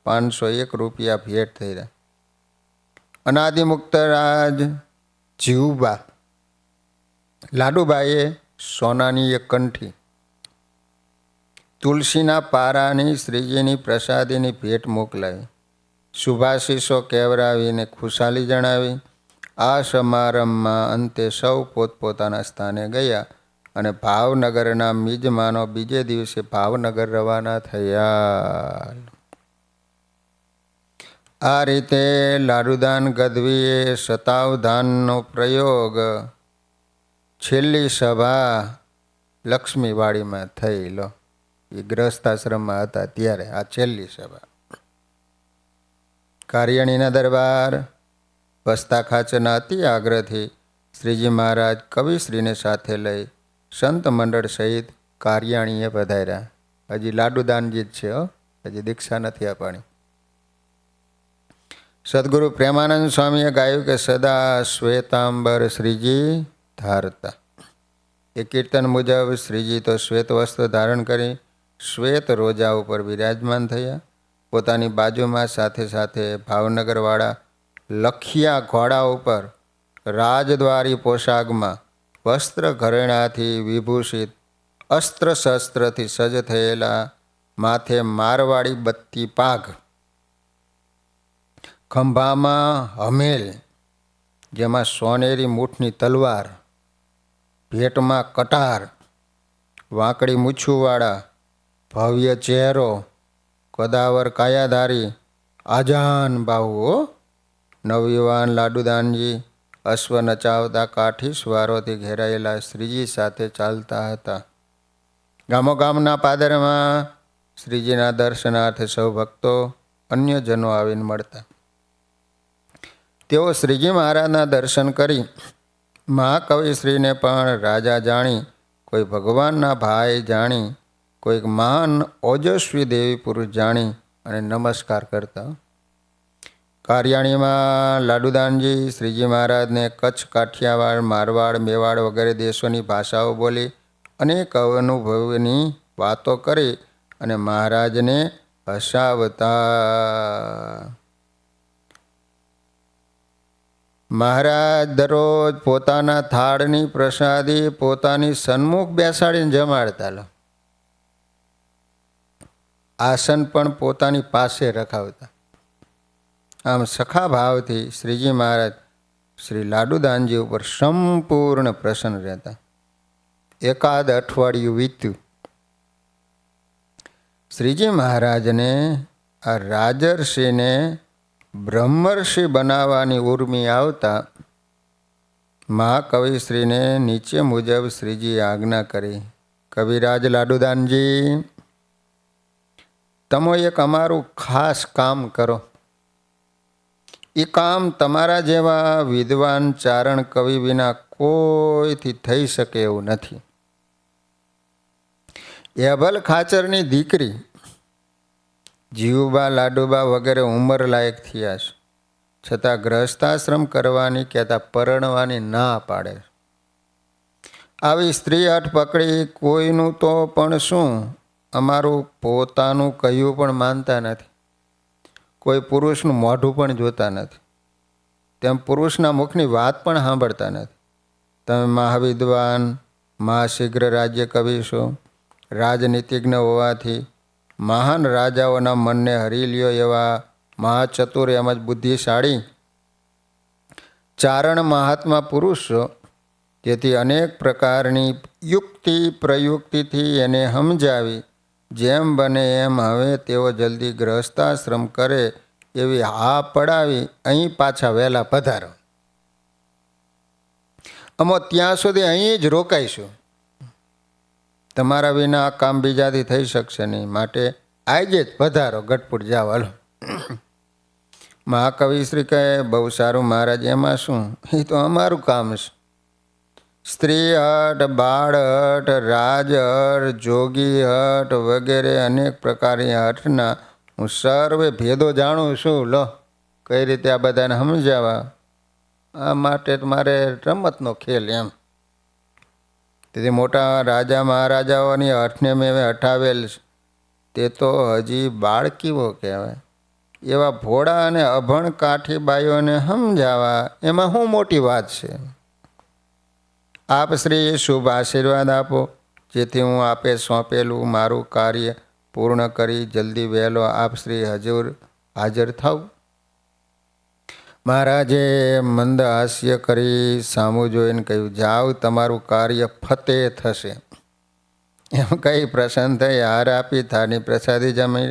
₹501 ભેટ થઈ રહ્યા. અનાદિમુક્તરાજ જીવબા લાડુબાઈએ સોનાની એક કંઠી, તુલસીના પારાની શ્રીજીની પ્રસાદીની ભેટ મોકલાવી, શુભાશીષો કહેવરાવીને ખુશાલી જણાવી. આ સમારંભમાં અંતે સૌ પોતપોતાના સ્થાને ગયા અને ભાવનગરના મિજમાનો બીજે દિવસે ભાવનગર રવાના થયા. આ રીતે લાડુદાન ગઢવીએ શતાવધાનનો પ્રયોગ છેલ્લી સભા લક્ષ્મીવાડીમાં થઈ. લો, એ ગ્રસ્તાશ્રમમાં હતા ત્યારે આ છેલ્લી સભા. કારિયાણીના દરબાર વસ્તા ખાચરના અતિ આગ્રહથી શ્રીજી મહારાજ કવિશ્રીને સાથે લઈ સંત મંડળ સહિત કારિયાણીએ પધાર્યા. હજી લાડુદાનજી જ છે, હજી દીક્ષા નથી આપવાની. સદગુરુ પ્રેમાનંદ સ્વામીએ ગાયું કે સદા શ્વેતાંબર શ્રીજી ધારતા. એ કીર્તન મુજબ શ્રીજી તો શ્વેત વસ્ત્ર ધારણ કરી શ્વેત રોજા ઉપર બિરાજમાન થયા. પોતાની બાજુમાં સાથે સાથે ભાવનગરવાળા લખિયા ઘોડા ઉપર રાજદ્વારી પોશાકમાં વસ્ત્ર ઘરેણાથી વિભૂષિત અસ્ત્ર શસ્ત્રથી સજ્જ થયેલા, માથે મારવાડી બત્તી પાઘ, ખંભામાં હમેલ જેમાં સોનેરી મૂઠની તલવાર, ભેટમાં કટાર, વાંકડી મૂછુવાળા, ભવ્ય ચહેરો, કદાવર કાયાધારી, આજાન બાહુઓ નવયુવાન લાડુદાનજી અશ્વ નચાવતા કાઠી સ્વારોથી ઘેરાયેલા શ્રીજી સાથે ચાલતા હતા. ગામોગામના પાદરમાં શ્રીજીના દર્શનાર્થે સૌ ભક્તો અન્યજનો આવીને મળતા. તેઓ શ્રીજી મહારાજના દર્શન કરી મહાકવિશ્રીને પણ રાજા જાણી, કોઈ ભગવાનના ભાઈ જાણી, કોઈક મહાન ઓજસ્વી દેવી પુરુષ જાણી અને નમસ્કાર કરતા. કારિયાણીમાં લાડુદાનજી શ્રીજી મહારાજને કચ્છ, કાઠિયાવાડ, મારવાડ, મેવાડ વગેરે દેશોની ભાષાઓ બોલી અનેક અનુભવની વાતો કરી અને મહારાજને હસાવતા. મહારાજ દરરોજ પોતાના થાળની પ્રસાદી પોતાની સન્મુખ બેસાડીને જમાડતા. આસન પણ પોતાની પાસે રખાવતા. આમ સખા ભાવથી શ્રીજી મહારાજ શ્રી લાડુદાનજી ઉપર સંપૂર્ણ પ્રસન્ન રહેતા. એકાદ અઠવાડિયું વીત્યું. શ્રીજી મહારાજને આ રાજર્ષિને બ્રહ્મર્ષિ બનાવવાની ઉર્મિ આવતા મહાકવિશ્રીને નીચે મુજબ શ્રીજી આજ્ઞા કરી. કવિરાજ લાડુદાનજી, તમે એક અમારું ખાસ કામ કરો. એ કામ તમારા જેવા વિદ્વાન ચારણ કવિ વિના કોઈથી થઈ શકે એવું નથી. એભલ ખાચરની દીકરી જીવુબા લાડુબા વગેરે ઉંમર લાયક થયા છે, છતાં ગ્રહસ્થાશ્રમ કરવાની કહેતા પરણવાની ના પાડે. આવી સ્ત્રી હઠ પકડી કોઈનું તો પણ શું, અમારું પોતાનું કહ્યું પણ માનતા નથી. કોઈ પુરુષનું મોઢું પણ જોતા નથી, તેમ પુરુષના મુખની વાત પણ સાંભળતા નથી. તમે મહાવિદ્વાન મહાશીઘ્ર રાજ્ય કવિ છો. રાજનીતિજ્ઞ હોવાથી મહાન રાજાઓના મનને હરી લ્યો એવા મહાચતુર એમ જ બુદ્ધિશાળી ચારણ મહાત્મા પુરુષ છો. જેથી અનેક પ્રકારની યુક્તિ પ્રયુક્તિથી એને સમજાવી જેમ બને એમ હવે તેઓ જલ્દી ગ્રહસ્થાશ્રમ કરે એવી હા પડાવી અહીં પાછા વહેલા પધારો. અમો ત્યાં સુધી અહીં જ રોકાઈશું. તમારા વિના આ કામ બીજાથી થઈ શકશે નહીં, માટે આજે જ પધારો, ગઢપુર જાવ હાલો. મહાકવિશ્રી કહે, બહુ સારું મહારાજ, એમાં શું, એ તો અમારું કામ છે. સ્ત્રી હટ, બાળ હટ, રાજ હટ, જોગી હટ વગેરે અનેક પ્રકારની હઠના હું સર્વે ભેદો જાણું છું. લો, કઈ રીતે આ બધાને સમજાવવા, આ માટે મારે રમતનો ખેલ એમ. તેથી મોટા રાજા મહારાજાઓની હઠને મેં હટાવેલ છે, તે તો હજી બાળકીઓ કહેવાય. એવા ભોળા અને અભણ કાઠી બાઈઓને સમજાવવા એમાં શું મોટી વાત છે. આપ શ્રી શુભ આશીર્વાદ આપો, જેથી હું આપે સોંપેલું મારું કાર્ય પૂર્ણ કરી જલ્દી વહેલો આપ શ્રી હાજર થાવ. મહારાજે મંદ હાસ્ય કરી સામું જોઈને કહ્યું, જાઓ, તમારું કાર્ય ફતે થશે. એમ કહી પ્રસન્ન થઈ હાર આપી થાળની પ્રસાદી જમી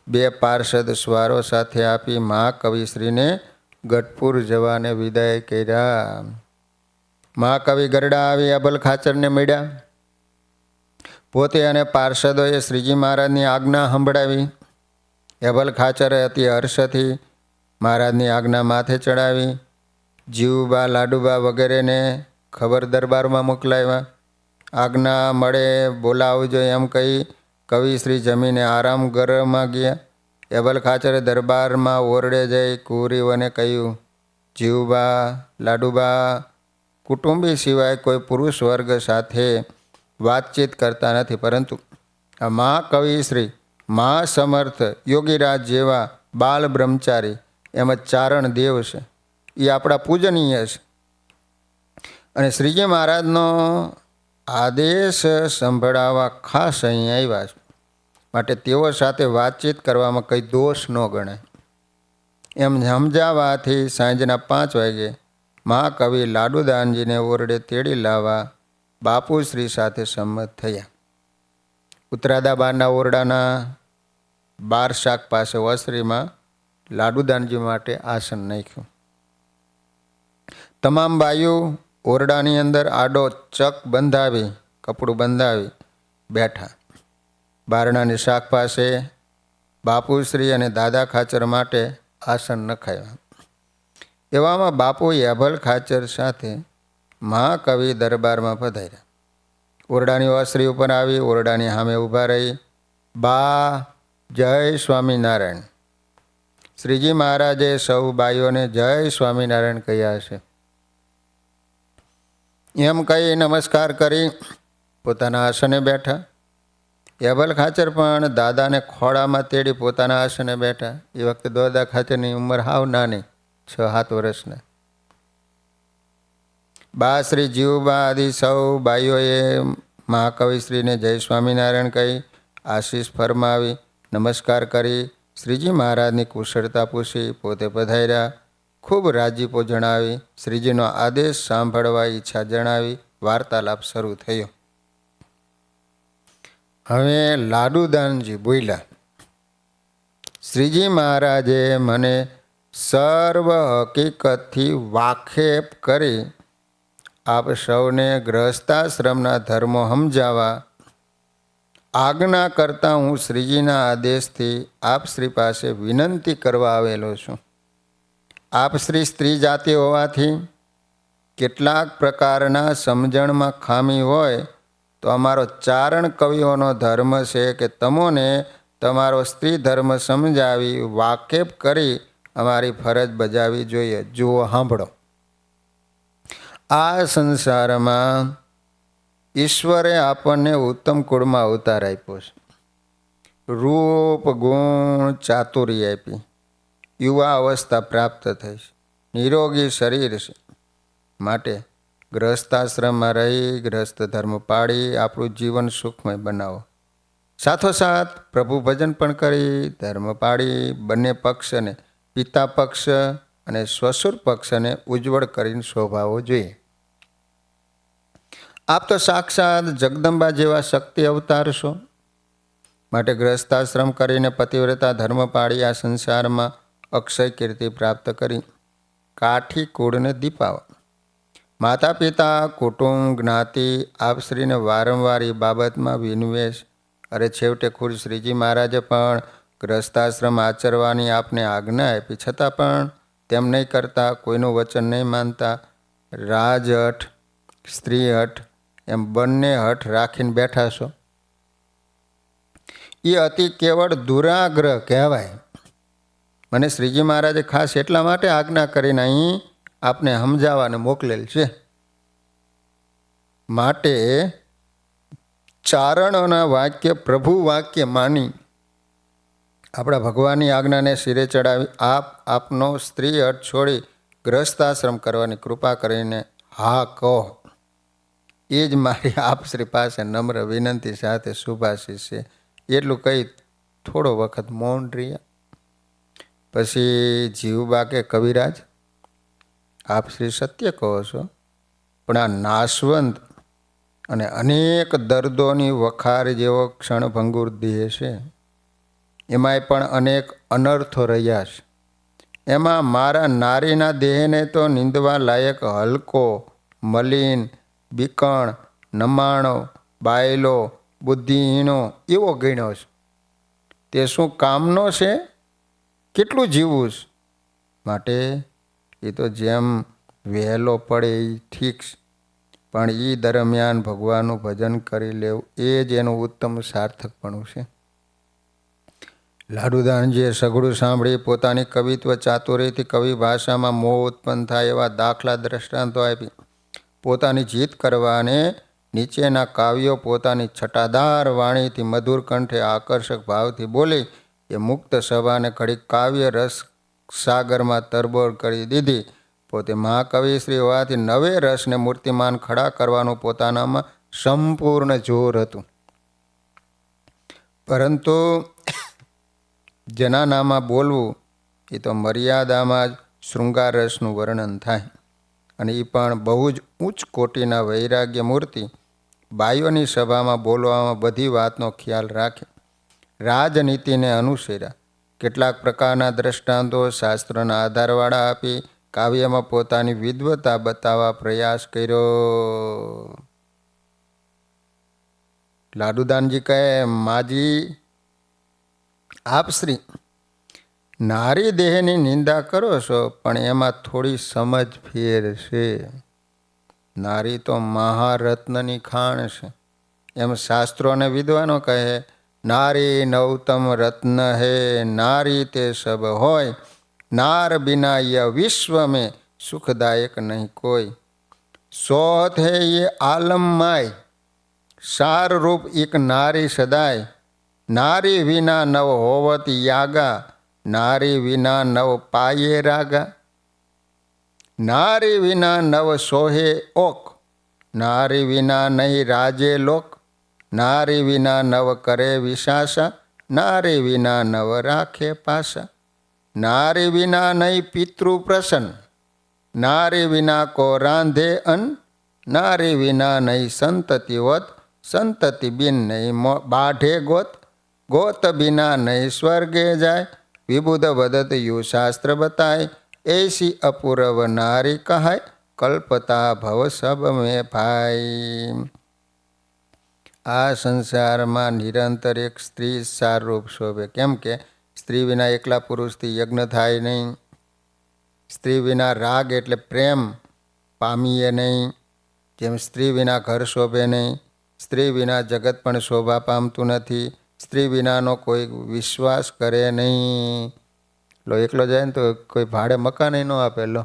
2 પાર્ષદ સ્વારો સાથે આપી મહાકવિશ્રીને ગઢપુર જવાને વિદાય કર્યા. મહાકવિ ગરડા આવી અબલ ખાચરને મળ્યા. પોતે અને પાર્ષદોએ શ્રીજી મહારાજની આજ્ઞા સંભળાવી. અબલ ખાચરે અતિ હર્ષથી મહારાજની આજ્ઞા માથે ચડાવી. જીવુબા લાડુબા વગેરેને ખબર દરબારમાં મોકલાવ્યા. આજ્ઞા મળે બોલાવજો એમ કહી કવિશ્રી જમીને આરામ ગૃહમાં ગયા. અબલ ખાચરે દરબારમાં ઓરડે જઈ કુંવરીઓને કહ્યું, જીવુબા લાડુબા કુટુંબી સિવાય કોઈ પુરુષ વર્ગ સાથે વાતચીત કરતા નથી, પરંતુ આ મહાકવિશ્રી મહાસમર્થ યોગીરાજ જેવા બાલ બ્રહ્મચારી એમ જ ચારણ દેવ છે, એ આપણા પૂજનીય છે. અને શ્રીજી મહારાજનો આદેશ સંભળાવવા ખાસ અહીં આવ્યા છે, માટે તેઓ સાથે વાતચીત કરવામાં કંઈ દોષ ન ગણાય. એમ સમજાવવાથી સાંજના 5 વાગે મહાકવિ લાડુદાનજીને ઓરડે તેડી લાવવા બાપુશ્રી સાથે સંમત થયા. ઉત્તરાદા બારના ઓરડાના 12 શાક પાસે ઓસરીમાં લાડુદાનજી માટે આસન નાખ્યું. તમામ બાઈઓ ઓરડાની અંદર આડો ચક બંધાવી, કપડું બંધાવી બેઠા. બારણાની શાક પાસે બાપુશ્રી અને દાદા ખાચર માટે આસન નખાવ્યા. એવામાં બાપુ અભલ ખાચર સાથે મહાકવિ દરબારમાં પધાર્યા. ઓરડાની ઓસરી ઉપર આવી ઓરડાની સામે ઊભા રહી, બા જય સ્વામિનારાયણ. શ્રીજી મહારાજે સૌ બાઈઓને જય સ્વામિનારાયણ કહ્યા છે. એમ કહી નમસ્કાર કરી પોતાના આસને બેઠા. અભલ ખાચર પણ દાદાને ખોળામાં તેડી પોતાના આસને બેઠા. એ વખતે દાદા ખાચરની ઉંમર હાવ નાની, 6-7 વર્ષના. બા શ્રી જીવુબા આદિ સૌ બાઈઓએ મહાકવિશ્રીને જય સ્વામિનારાયણ કહી આશીષ ફરમાવી નમસ્કાર કરી શ્રીજી મહારાજની કુશળતા પૂછી પોતે પધાર્યા. ખૂબ રાજીપો જણાવી શ્રીજીનો આદેશ સાંભળવા ઈચ્છા જણાવી વાર્તાલાપ શરૂ થયો. હવે લાડુદાનજી બોલ્યા, શ્રીજી મહારાજે મને સર્વ હકીકતથી વાકેફ કરી આપ સૌને ગૃહસ્થાશ્રમના ધર્મો સમજાવવા આજ્ઞા કરતાં હું શ્રીજીના આદેશથી આપ શ્રી પાસે વિનંતી કરવા આવેલો છું. આપ શ્રી સ્ત્રી જાતિ હોવાથી કેટલાક પ્રકારના સમજણમાં ખામી હોય તો અમારો ચારણ કવિઓનો ધર્મ છે કે તમોને તમારો સ્ત્રી ધર્મ સમજાવી વાકેફ કરી અમારી ફરજ બજાવવી જોઈએ. જુઓ, સાંભળો. આ સંસારમાં ઈશ્વરે આપણને ઉત્તમ કુળમાં અવતાર આપ્યો છે. રૂપ, ગુણ, ચાતુરી આપી. યુવા અવસ્થા પ્રાપ્ત થઈ છે. નિરોગી શરીર છે. માટે ગ્રહસ્થાશ્રમમાં રહી ગ્રહસ્થ ધર્મ પાળી આપણું જીવન સુખમય બનાવો. સાથોસાથ પ્રભુ ભજન પણ કરી ધર્મ પાળી બંને પક્ષને, પિતા પક્ષ અને સ્વસુર પક્ષને ઉજ્જવળ કરીને શોભાવવો જોઈએ. આપ તો સાક્ષાત જગદંબા જેવા શક્તિ અવતાર છો. માટે ગ્રહસ્થાશ્રમ કરીને પતિવ્રતા ધર્મ પાળી આ સંસારમાં અક્ષય કીર્તિ પ્રાપ્ત કરી કાઠી કુળને દીપાવો. માતા પિતા, કુટુંબ, જ્ઞાતિ આપશ્રીને વારંવાર એ બાબતમાં વિનવેશ. અરે છેવટે ખુદ શ્રીજી મહારાજે પણ ગ્રહસ્થાશ્રમ આચરવાની આપને આજ્ઞા આપી, છતાં પણ તેમ નહીં કરતા, કોઈનું વચન નહીં માનતા, રાજહઠ, સ્ત્રીહઠ એમ બંને હઠ રાખીને બેઠા છો. એ અતિ કેવળ દુરાગ્રહ કહેવાય. મને શ્રીજી મહારાજે ખાસ એટલા માટે આજ્ઞા કરીને અહીં આપને સમજાવવાને મોકલેલ છે. માટે ચારણોના વાક્ય પ્રભુ વાક્ય માની આપણા ભગવાનની આજ્ઞાને શિરે ચડાવી આપનો સ્ત્રી હઠ છોડી ગ્રહસ્થાશ્રમ કરવાની કૃપા કરીને હા કહો. એ જ મારી આપ શ્રી પાસે નમ્ર વિનંતી સાથે શુભાશીષ છે. એટલું કહી થોડો વખત મૌન રહ્યા. પછી જીવબા કે કવિરાજ, આપ શ્રી સત્ય કહો છો, પણ આ નાશવંત અને અનેક દર્દોની વખાર જેવો ક્ષણભંગુર દેહ છે, એમાંય પણ અનેક અનર્થો રહ્યા છે. એમાં મારા નારીના દેહને તો નિંદવા લાયક હલકો, મલિન, બીકણ, નમાણો, બાયલો, બુદ્ધિહીણો એવો ગણ્યો છે. તે શું કામનો છે? કેટલું જીવવું છે? માટે એ તો જેમ વહેલો પડે એ ઠીક છે, પણ એ દરમિયાન ભગવાનનું ભજન કરી લેવું એ જ એનું ઉત્તમ સાર્થકપણું છે. લાડુદાનજીએ સઘળું સાંભળી પોતાની કવિત્વ ચાતુરીથી કવિ ભાષામાં મોહ ઉત્પન્ન થાય એવા દાખલા દ્રષ્ટાંતો આપી પોતાની જીત કરવાને નીચેના કાવ્યો પોતાની છટાદાર વાણીથી મધુર કંઠે આકર્ષક ભાવથી બોલી એ મુક્ત સભાને ઘડી કાવ્ય રસ સાગરમાં તરબોળ કરી દીધી. પોતે મહાકવિશ્રી હોવાથી નવે રસને મૂર્તિમાન ખડા કરવાનું પોતાનામાં સંપૂર્ણ જોર હતું. પરંતુ જનાનામાં બોલવું એ તો મર્યાદામાં જ શૃંગાર રસનું વર્ણન થાય, અને એ પણ બહુ જ ઉચ્ચ કોટીના વૈરાગ્ય મૂર્તિ બાયોની સભામાં બોલવામાં બધી વાતનો ખ્યાલ રાખે, રાજનીતિને અનુસર્યા, કેટલાક પ્રકારના દ્રષ્ટાંતો શાસ્ત્રોના આધારવાળા આપી કાવ્યમાં પોતાની વિદ્વતા બતાવવા પ્રયાસ કર્યો. લાડુદાનજી કહે, માજી આપશ્રી નારી દેહની નિંદા કરો છો, પણ એમાં થોડી સમજ ફેર છે. નારી તો મહારત્નની ખાણ છે. એમ શાસ્ત્રો અને વિદ્વાનો કહે, નારી નવતમ રત્ન હે, નારી તે સબ હોય, नार बिना यह विश्व में सुखदायक नहीं कोई, सोत है ये आलम माय, सार रूप एक नारी सदाय, नारी विना नव होवत यागा, नारी विना नव पाये रागा, नारी विना नव सोहे ओक, नारी विना नहीं राजे लोक, नारी विना नव करे विशासा, નારી વિના નવ રાખે પાસા. નારી વિના નહીં પિતૃ પ્રસન્ન, નારી વિના કો રાંધે અન્ન, નારી વિના નહીં સંતતિ વત, સંતતિ બિન નહીં બાઢે ગોત, ગોત બિના નહીં સ્વર્ગે જાય, વિબુધ વદત યુ શાસ્ત્ર બતાય, એસી અપૂર્વ નારી કહાય, કલ્પતા ભવ સબ મેં ભાઈ. આ સંસારમાં નિરંતર એક સ્ત્રી સારરૂપ શોભે. કેમ કે સ્ત્રી વિના એકલા પુરુષથી યજ્ઞ થાય નહીં, સ્ત્રી વિના રાગ એટલે પ્રેમ પામીએ નહીં, જેમ સ્ત્રી વિના ઘર શોભે નહીં, સ્ત્રી વિના જગત પણ શોભા પામતું નથી, સ્ત્રી વિનાનો કોઈ વિશ્વાસ કરે નહીં. લો એકલો જાય ને તો કોઈ ભાડે મકાન ન આપેલો.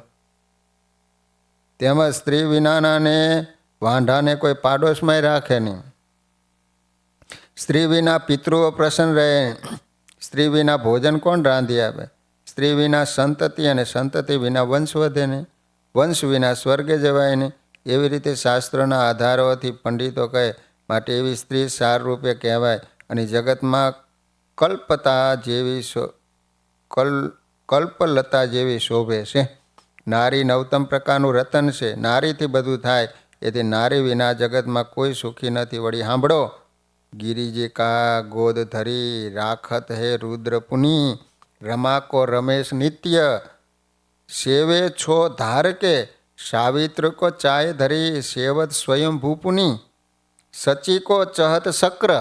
તેમજ સ્ત્રી વિનાનાને વાંઢાને કોઈ પાડોશમાં રાખે નહીં. સ્ત્રી વિના પિતૃઓ પ્રસન્ન રહે. સ્ત્રી વિના ભોજન કોણ રાંધી આપે? સ્ત્રી વિના સંતતિ, અને સંતતિ વિના વંશ વધે નહીં, વંશ વિના સ્વર્ગે જવાય નહીં. એવી રીતે શાસ્ત્રોના આધારોથી પંડિતો કહે, માટે એવી સ્ત્રી સાર રૂપે કહેવાય. અને જગતમાં કલ્પતા જેવી કલ્પલતા જેવી શોભે છે. નારી નવતમ પ્રકારનું રતન છે. નારીથી બધું થાય, એથી નારી વિના જગતમાં કોઈ સુખી નથી. વળી સાંભળો, ગિરિજિકા ગોદ ધરી રાખત હે રુદ્ર પુની, રમા કો રમેશ નિત્ય સેવે છો ધાર કે, સાવિત્ર કો ચાય ધરી સેવત સ્વયં ભૂપુની, સચી કો ચહત શક્ર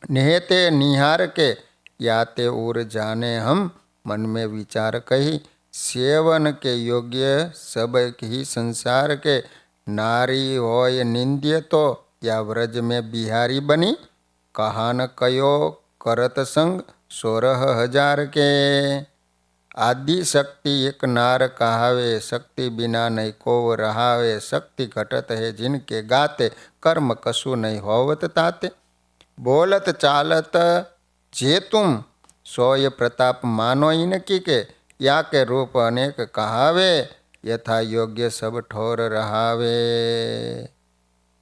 निहते निहार के, याते उर जाने हम मन में विचार कही, सेवन के योग्य सब ही संसार के, नारी होय निंद्य तो या व्रज में बिहारी बनी, कहा न कयो करत संग 16,000 के. आदि शक्ति एक नार कहावे, शक्ति बिना नहीं को रहावे, शक्ति घटत है जिनके गाते, कर्म कशु नहीं होवत ताते. बोलत चालत जे तुम सोय प्रताप मानो इनकी के, या के रूप अनेक कहावे, यथा योग्य सब ठोर रहावे.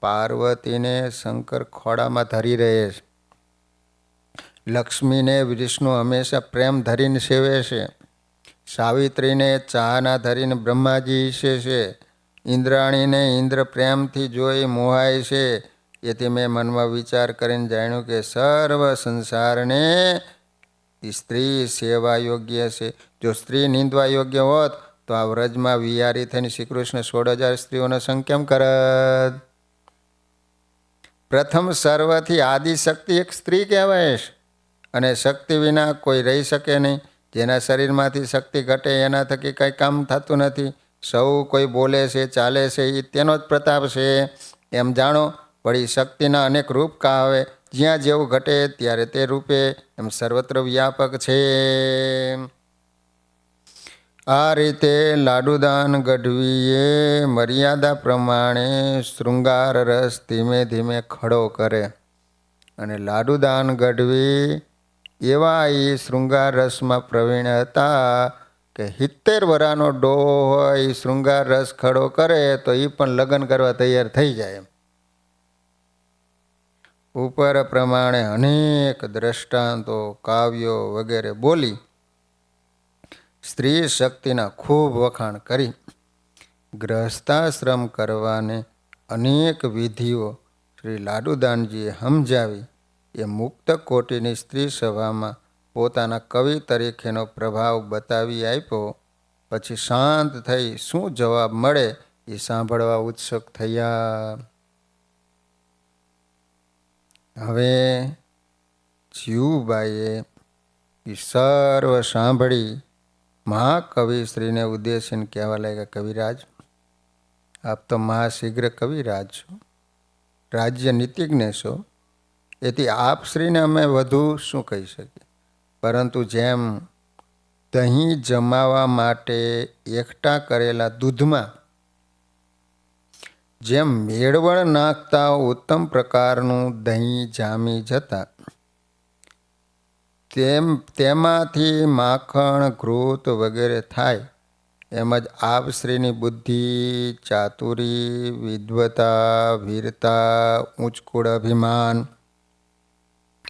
पार्वतीने शंकर खोड़ाમાં ધરી રહે છે. લક્ષ્મીને વિષ્ણુ હંમેશા પ્રેમ ધરીને સેવે છે. સાવિત્રીને ચાહના ધરીને બ્રહ્માજી ઈચ્છે છે. ઇન્દ્રાણીને ઇન્દ્ર પ્રેમથી જોઈ મોહાય છે. એથી મેં મનમાં વિચાર કરીને જાણ્યું કે સર્વ સંસારને સ્ત્રી સેવા યોગ્ય છે. જો સ્ત્રી નિંદવા યોગ્ય હોત તો આ વ્રજમાં વિહારી થઈને શ્રી કૃષ્ણ 16,000 સ્ત્રીઓનો સંગ કેમ કરત? પ્રથમ સર્વથી આદિશક્તિ એક સ્ત્રી કહેવાય છે. અને શક્તિ વિના કોઈ રહી શકે નહીં. જેના શરીરમાંથી શક્તિ ઘટે એના થકી કંઈ કામ થતું નથી. સૌ કોઈ બોલે છે, ચાલે છે, એ તેનો જ પ્રતાપ છે એમ જાણો. વળી શક્તિના અનેક રૂપ કહાવે, જ્યાં જેવું ઘટે ત્યારે તે રૂપે એમ સર્વત્ર વ્યાપક છે. આ રીતે લાડુદાન ગઢવીએ મર્યાદા પ્રમાણે શૃંગાર રસ ધીમે ધીમે ખડો કરે. અને લાડુદાન ગઢવી એવા એ શૃંગાર રસમાં પ્રવીણ હતા કે 70 વરાનો ડોહો હોય એ શૃંગાર રસ ખડો કરે તો એ પણ લગ્ન કરવા તૈયાર થઈ જાય. ઉપર પ્રમાણે અનેક દ્રષ્ટાંતો, કાવ્યો વગેરે બોલી સ્ત્રી શક્તિના ખૂબ વખાણ કરી. ગ્રહસ્થાશ્રમ કરવાને અનેક વિધિઓ શ્રી લાડુદાનજીએ સમજાવી. એ મુક્ત કોટીની સ્ત્રી સભામાં પોતાના કવિ તરીકેનો પ્રભાવ બતાવી આપ્યો. પછી શાંત થઈ શું જવાબ મળે એ સાંભળવા ઉત્સુક થયા. હવે જીવુબાઈએ એ સર્વ સાંભળી મહાકવિશ્રીને ઉદ્દેશીને કહેવા લાગ્યા, કવિરાજ, આપ તો મહાશીઘ્ર કવિરાજ છો, રાજ્ય નીતિજ્ઞ છો, એથી આપશ્રીને અમે વધુ શું કહી શકીએ. પરંતુ જેમ દહીં જમાવા માટે એકઠા કરેલા દૂધમાં જેમ મેળવણ નાખતા ઉત્તમ પ્રકારનું દહીં જામી જતા, તેમાંથી માખણ, ઘૃત વગેરે થાય, એમ જ આપશ્રીની બુદ્ધિ, ચાતુરી, વિદ્વતા, વીરતા, ઊંચકૂળ અભિમાન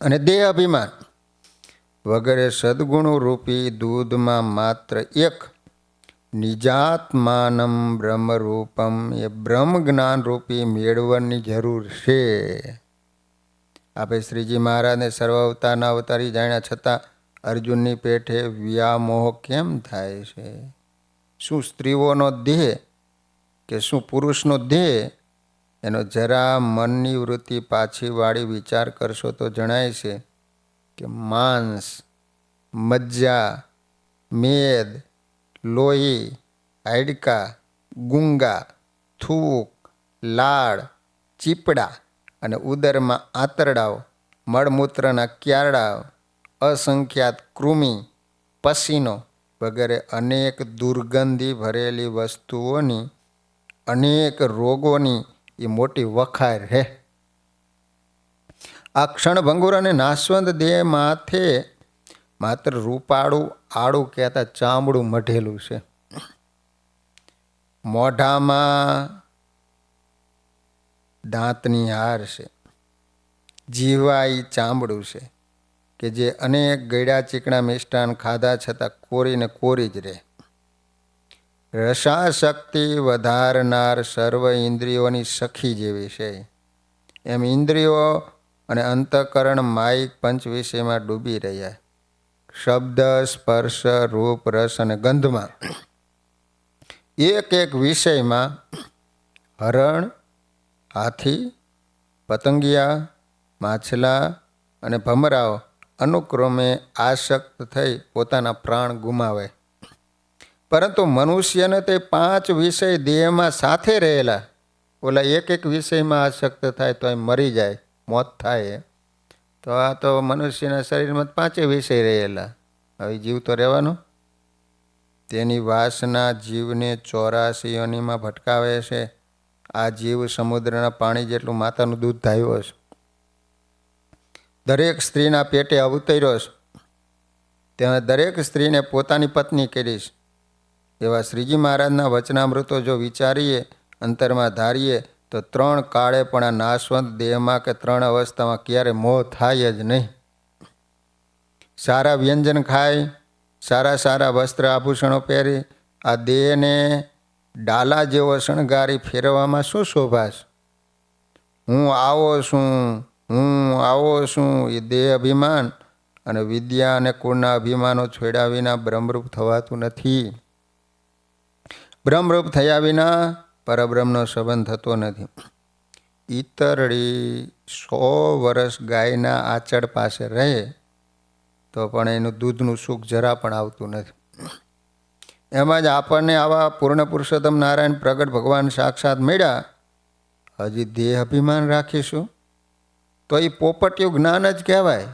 અને દેહ અભિમાન વગેરે સદગુણો રૂપી દૂધમાં માત્ર એક નિજાત્માનમ બ્રહ્મરૂપમ એ બ્રહ્મ જ્ઞાન રૂપી મેળવવાની જરૂર છે. આપણે શ્રીજી મહારાજને સર્વ અવતારના અવતારી જાણ્યા છતાં અર્જુનની પેઠે વ્યામોહ કેમ થાય છે? શું સ્ત્રીઓનો દેહ કે શું પુરુષનો દેહ? એનો જરા મનની વૃત્તિ પાછી વાળી વિચાર કરશો તો જણાય છે કે માંસ, મજ્જા, મેદ, લોહી, હાડકા, ગુંગા, થૂક, લાળ, ચીપડા અને ઉદરમાં આંતરડાઓ, મળમૂત્રના ક્યારડાઓ, અસંખ્યાત કૃમિ, પસીનો વગેરે અનેક દુર્ગંધી ભરેલી વસ્તુઓની, અનેક રોગોની એ મોટી વખાર છે. આ ક્ષણભંગુર અને નાશવંત દેહ માથે માત્ર રૂપાળું આડું કહેતા ચામડું મઢેલું છે. મોઢામાં દાંતની હાર છે. જીવા એ ચામડું છે કે જે અનેક ગળ્યા ચીકણા મિષ્ટાન ખાધા છતાં કોરીને કોરી જ રહે. રસાશક્તિ વધારનાર સર્વ ઇન્દ્રિયોની સખી જેવી છે. એમ ઇન્દ્રિયો અને અંતઃકરણ માયિક પંચ વિષયમાં ડૂબી રહ્યા. શબ્દ, સ્પર્શ, રૂપ, રસ અને ગંધમાં એક એક વિષયમાં હરણ, હાથી, પતંગિયા, માછલા અને ભમરાઓ અનુક્રમે આસક્ત થઈ પોતાના પ્રાણ ગુમાવે. પરંતુ મનુષ્યને તે 5 વિષય દેહમાં સાથે રહેલા, ઓલા એક એક વિષયમાં આસક્ત થાય તો એ મરી જાય, મોત થાય. તો આ તો મનુષ્યના શરીરમાં 5 વિષય રહેલા, હવે જીવ તો રહેવાનો. તેની વાસના જીવને 84 યોનિમાં ભટકાવે છે. આ જીવ સમુદ્રના પાણી જેટલું માતાનું દૂધ ધાવ્યો છે. દરેક સ્ત્રીના પેટે અવતર્યો છે. તેમાં દરેક સ્ત્રીને પોતાની પત્ની કરીશ. એવા શ્રીજી મહારાજના વચનામૃતો જો વિચારીએ, અંતરમાં ધારીએ તો 3 કાળે પણ આ નાશવંત દેહમાં કે 3 અવસ્થામાં ક્યારે મોહ થાય જ નહીં. સારા વ્યંજન ખાય, સારા સારા વસ્ત્ર આભૂષણો પહેરી આ દેહને ડાલા જેવો શણગારી ફેરવવામાં શું શોભા છે? હું આવો છું, હું આવો છું એ દેહ અભિમાન અને વિદ્યા અને કુળના અભિમાનો છોડ્યા વિના બ્રહ્મરૂપ થવાતું નથી. બ્રહ્મરૂપ થયા વિના પરબ્રહ્મનો સંબંધ થતો નથી. ઈતરડી 100 વર્ષ ગાયના આચળ પાસે રહે તો પણ એનું દૂધનું સુખ જરા પણ આવતું નથી. એમાં જ આપણને આવા પૂર્ણ પુરુષોત્તમ નારાયણ પ્રગટ ભગવાન સાક્ષાત મળ્યા, હજી દેહ અભિમાન રાખીશું તો એ પોપટિયું જ્ઞાન જ કહેવાય.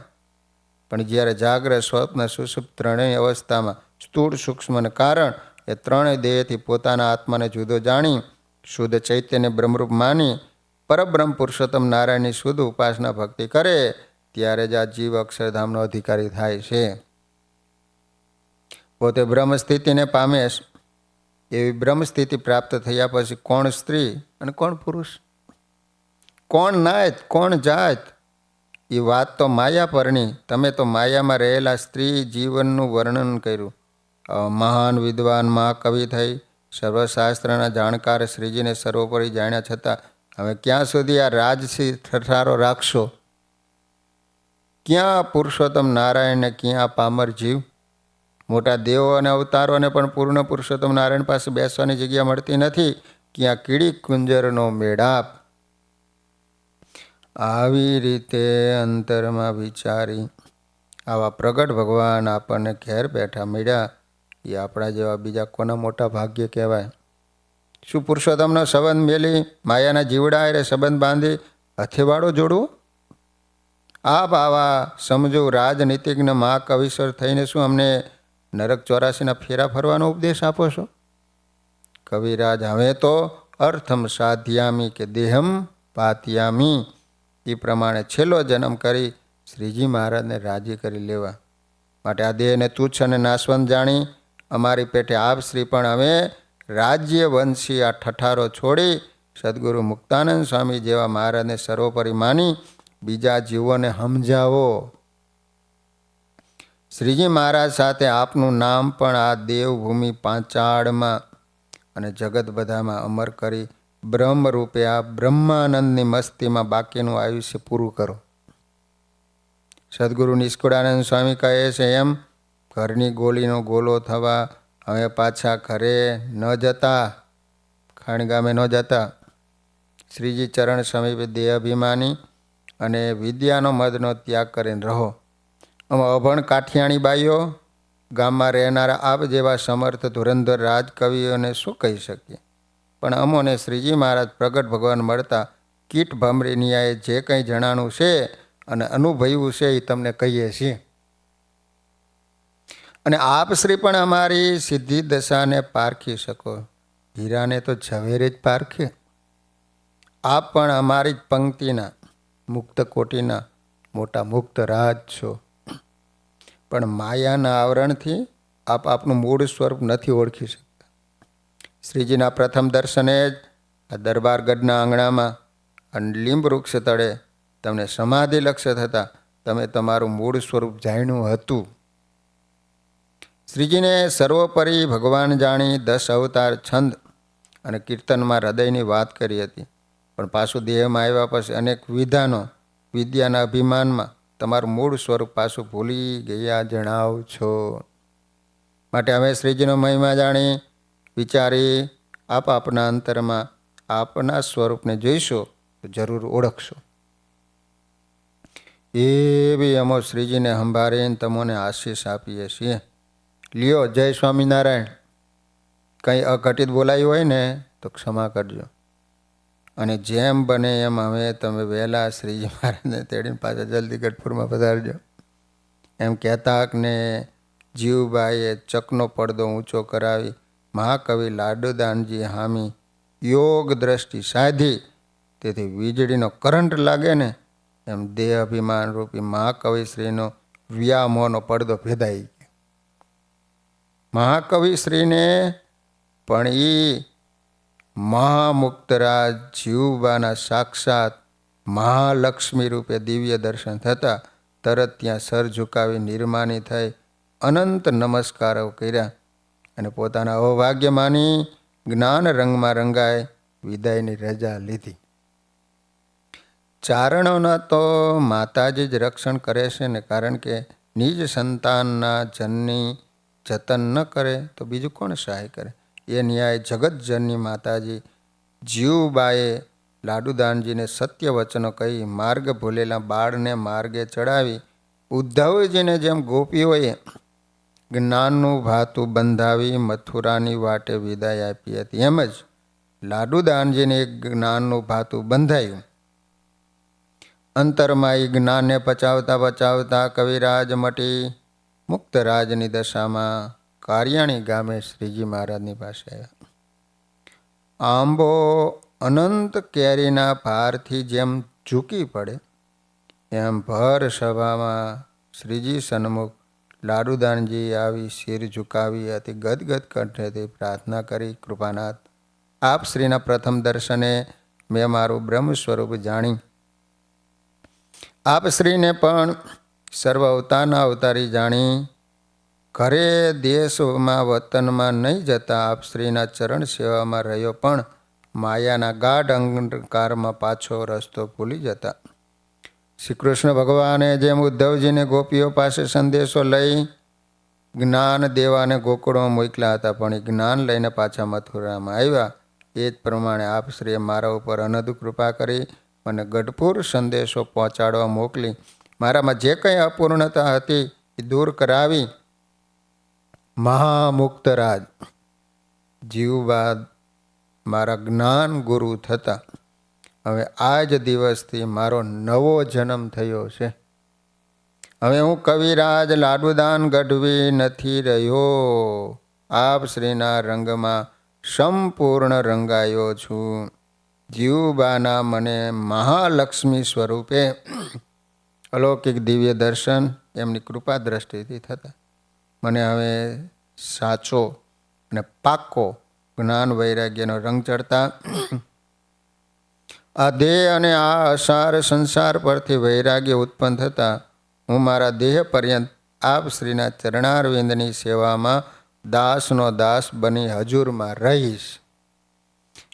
પણ જ્યારે જાગ્રત, સ્વપ્ન, સુષુપ્ત ત્રણેય અવસ્થામાં સ્થૂળ, સૂક્ષ્મ અને કારણ એ 3 દેહથી પોતાના આત્માને જુદો જાણી શુદ્ધ ચૈતન્ય બ્રહ્મરૂપ માની પરબ્રહ્મ પુરુષોત્તમ નારાયણની શુદ્ધ ઉપાસના ભક્તિ કરે ત્યારે જ આ જીવ અક્ષરધામનો અધિકારી થાય છે. પોતે બ્રહ્મ સ્થિતિને પામે છે. એવી બ્રહ્મ સ્થિતિ પ્રાપ્ત થયા પછી કોણ સ્ત્રી અને કોણ પુરુષ, કોણ નાત કોણ જાત, એ વાત તો માયા પરની. તમે તો માયામાં રહેલા સ્ત્રી જીવનનું વર્ણન કર્યું. મહાન વિદ્વાન મહાકવિ થઈ સર્વશાસ્ત્રના જાણકાર શ્રીજીને સર્વોપરી જાણ્યા છતાં હવે ક્યાં સુધી આ રાજસી ઠઠારો રાખશો? ક્યાં પુરુષોત્તમ નારાયણને, ક્યાં પામર જીવ? મોટા દેવો અને અવતારોને પણ પૂર્ણ પુરુષોત્તમ નારાયણ પાસે બેસવાની જગ્યા મળતી નથી. ક્યાં કીડી કુંજરનો મેળાપ. આવી રીતે અંતરમાં વિચારી આવા પ્રગટ ભગવાન આપણને ઘેર બેઠા મળ્યા એ આપણા જેવા બીજા કોના મોટા ભાગ્ય કહેવાય? શું પુરુષોત્તમનો સંબંધ મેલી માયાના જીવડા એટલે સંબંધ બાંધી હથેવાળો જોડવો? આપ આવા સમજો રાજનીતિજ્ઞ મહાકવિશ્વર થઈને શું અમને નરક 84ના ફેરા ફરવાનો ઉપદેશ આપો છો? કવિરાજ હવે તો અર્થમ સાધ્યામી કે દેહમ પાત્યામી એ પ્રમાણે છેલ્લો જન્મ કરી શ્રીજી મહારાજને રાજી કરી લેવા માટે આ દેહને તુચ્છ અને નાશવંત જાણી અમારી પેટે આપ શ્રી પણ હવે રાજ્યવંશી આ ઠઠારો છોડી સદગુરુ મુક્તાનંદ સ્વામી જેવા મહારાજને સર્વોપરી માની બીજા જીવોને સમજાવો. શ્રીજી મહારાજ સાથે આપનું નામ પણ આ દેવભૂમિ પાંચાળમાં અને જગત બધામાં અમર કરી બ્રહ્મરૂપે આ બ્રહ્માનંદની મસ્તીમાં બાકીનું આયુષ્ય પૂરું કરો. સદગુરુ નિષ્કુળાનંદ સ્વામી કહે છે એમ ઘરની ગોળીનો ગોલો થવા હવે પાછા ઘરે ન જતા, ખાણગામે ન જતા. શ્રીજી ચરણ સમીપે દેહ અભિમાની અને વિદ્યાનો મદનો ત્યાગ કરીને રહો. અમે અભણ કાઠિયાણી બાઈઓ, ગામમાં રહેનારા આપ જેવા સમર્થ ધુરંધર રાજકવિઓને શું કહી શકીએ? પણ અમોને શ્રીજી મહારાજ પ્રગટ ભગવાન મળતા કીટ ભમરી ન્યાયે જે કંઈ જણાનું છે અને અનુભવ્યું છે એ તમને કહીએ છીએ. અને આપ શ્રી પણ અમારી સિદ્ધિ દશાને પારખી શકો. હીરાને તો ઝવેરે જ પારખે. આપ પણ અમારી જ પંક્તિના મુક્ત કોટીના મોટા મુક્ત રાજ છો. પણ માયાના આવરણથી આપ આપનું મૂળ સ્વરૂપ નથી ઓળખી શકતા. શ્રીજીના પ્રથમ દર્શને જ આ દરબારગઢના આંગણામાં અને લીંબ વૃક્ષ તળે તમને સમાધિ લક્ષ્ય થતાં તમે તમારું મૂળ સ્વરૂપ જાણ્યું હતું. શ્રીજીને સર્વોપરી ભગવાન જાણી 10 અવતાર છંદ અને કીર્તનમાં હૃદયની વાત કરી હતી. પણ પાછું દેહમાં આવ્યા પછી અનેક વિધાનો વિદ્યાના અભિમાનમાં તમારું મૂળ સ્વરૂપ પાછું ભૂલી ગયા જણાવ છો. માટે અમે શ્રીજીનો મહિમા જાણી વિચારી આપ આપના અંતરમાં આપના સ્વરૂપને જોઈશો તો જરૂર ઓળખશો. એવી અમો શ્રીજીને સંભાળીને તમને આશીષ આપીએ છીએ. લ્યો, જય સ્વામિનારાયણ. કંઈ અઘટિત બોલાયું હોય ને તો ક્ષમા કરજો. અને જેમ બને એમ હવે તમે વહેલા શ્રીજી મહારાજને તેડીને પાછા જલ્દી ગઢપુરમાં પધારજો. એમ કહેતા ને જીવબાઈએ ચકનો પડદો ઊંચો કરાવી મહાકવિ લાડુદાનજી હામી યોગ દ્રષ્ટિ સાધી. તેથી વીજળીનો કરંટ લાગે ને એમ દેહ અભિમાન રૂપી મહાકવિશ્રીનો વ્યામોહનો પડદો ભેદાઈ ગયો. મહાકવિશ્રીને પણ એ મહામુક્તરાજ જીવબાના સાક્ષાત મહાલક્ષ્મી રૂપે દિવ્ય દર્શન થતાં તરત ત્યાં સર ઝુકાવી નિર્માની થઈ અનંત નમસ્કારો કર્યા અને પોતાના અભાગ્ય માની જ્ઞાન રંગમાં રંગાય વિદાયની રજા લીધી. ચારણોના તો માતાજી જ રક્ષણ કરે છે ને, કારણ કે નિજ સંતાનના જનની જતન ન કરે તો બીજું કોણ સહાય કરે? એ ન્યાય જગતજનની માતાજી જીવબાએ લાડુદાનજીને સત્ય વચનો કહી માર્ગ ભૂલેલા બાળને માર્ગે ચડાવી ઉદ્ધવજીને જેમ ગોપીઓએ જ્ઞાનનું ભાતું બંધાવી મથુરાની વાટે વિદાય આપી હતી એમ જ લાડુદાનજીને એક જ્ઞાનનું ભાતું બંધાયું. અંતરમાં એ જ્ઞાનને પચાવતા પચાવતા કવિરાજ મટી મુક્તરાજની દશામાં કારિયાણી ગામે શ્રીજી મહારાજની પાસે આવ્યા. આંબો અનંત કેરીના ભારથી જેમ ઝૂકી પડે એમ ભર સભામાં શ્રીજી સન્મુખ લાડુદાનજી આવી શિર ઝુકાવી હતી ગદગદ કંઠેથી પ્રાર્થના કરી, કૃપાનાથ આપ શ્રીના પ્રથમ દર્શને મેં મારું બ્રહ્મ સ્વરૂપ જાણી આપ શ્રીને પણ સર્વ અવતારના અવતારી જાણી ઘરે દેશમાં વતનમાં નહીં જતા આપ શ્રીના ચરણ સેવામાં રહ્યો, પણ માયાના ગાઢ અંધકારમાં પાછો રસ્તો ભૂલી જતા. શ્રી કૃષ્ણ ભગવાને જેમ ઉદ્ધવજીને ગોપીઓ પાસે સંદેશો લઈ જ્ઞાન દેવાને ગોકુળમાં મોકલ્યા હતા, પણ એ જ્ઞાન લઈને પાછા મથુરામાં આવ્યા. એ જ પ્રમાણે આપ શ્રીએ મારા ઉપર અનંત કૃપા કરી મને ગઢપુર સંદેશો પહોંચાડવા મોકલી મારામાં જે કંઈ અપૂર્ણતા હતી એ દૂર કરાવી મહામુક્તરાજ જીવબાદ મારા જ્ઞાન ગુરુ થતા હવે આ જ દિવસથી મારો નવો જન્મ થયો છે. હવે હું કવિરાજ લાડુદાન ગઢવી નથી રહ્યો, આપ શ્રીના રંગમાં સંપૂર્ણ રંગાયો છું. જીવબાના મને મહાલક્ષ્મી સ્વરૂપે અલૌકિક દિવ્ય દર્શન એમની કૃપા દ્રષ્ટિથી થતા મને હવે સાચો અને પાક્કો જ્ઞાન વૈરાગ્યનો રંગ ચડતા આ દેહ અને આ અસાર સંસાર પરથી વૈરાગ્ય ઉત્પન્ન થતાં હું મારા દેહ પર્યંત આપ શ્રીના ચરણારવિંદની સેવામાં દાસનો દાસ બની હજુરમાં રહીશ.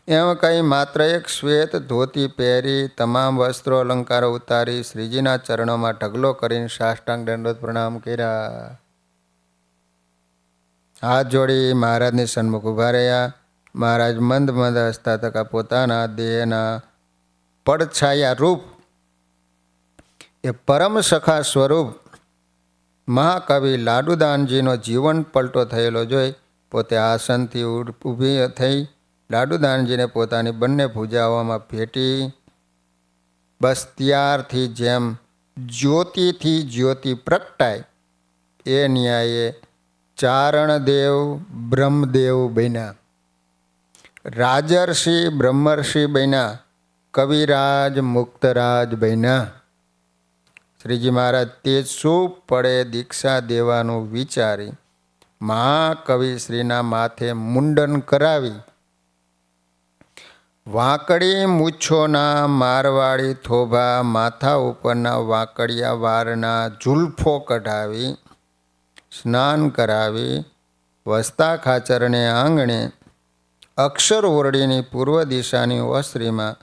એમ કહી માત્ર એક શ્વેત ધોતી પહેરી તમામ વસ્ત્રો અલંકારો ઉતારી શ્રીજીના ચરણોમાં ઢગલો કરીને સાષ્ટાંગ દંડવત પ્રણામ કર્યા. હાથ જોડી મહારાજની સન્મુખ ઊભા રહ્યા. મહારાજ મંદ મંદ હસતા તકા પોતાના દેહના પડછાયા રૂપ એ પરમ સખા સ્વરૂપ મહાકવિ લાડુદાનજીનો જીવન પલટો થયેલો જોઈ પોતે આસનથી ઊભી થઈ લાડુદાનજીને પોતાની બંને ભુજાઓમાં ભેટી બસ ત્યારથી જેમ જ્યોતિથી જ્યોતિ પ્રગટાય એ ન્યાયે ચારણદેવ બ્રહ્મદેવ બન્યા, રાજર્ષિ બ્રહ્મર્ષિ બન્યા, કવિરાજ મુક્તરાજ બન્યા. શ્રીજી મહારાજ તે શું પડે દીક્ષા દેવાનું વિચારી મહાકવિ શ્રીના માથે મુંડન કરાવી વાંકડી મૂછોના મારવાડી થોભા માથા ઉપરના વાંકડિયા વારના ઝુલ્ફો કઢાવી સ્નાન કરાવી વસ્તા ખાચરને આંગણે અક્ષર ઓરડીની પૂર્વ દિશાની ઓસરીમાં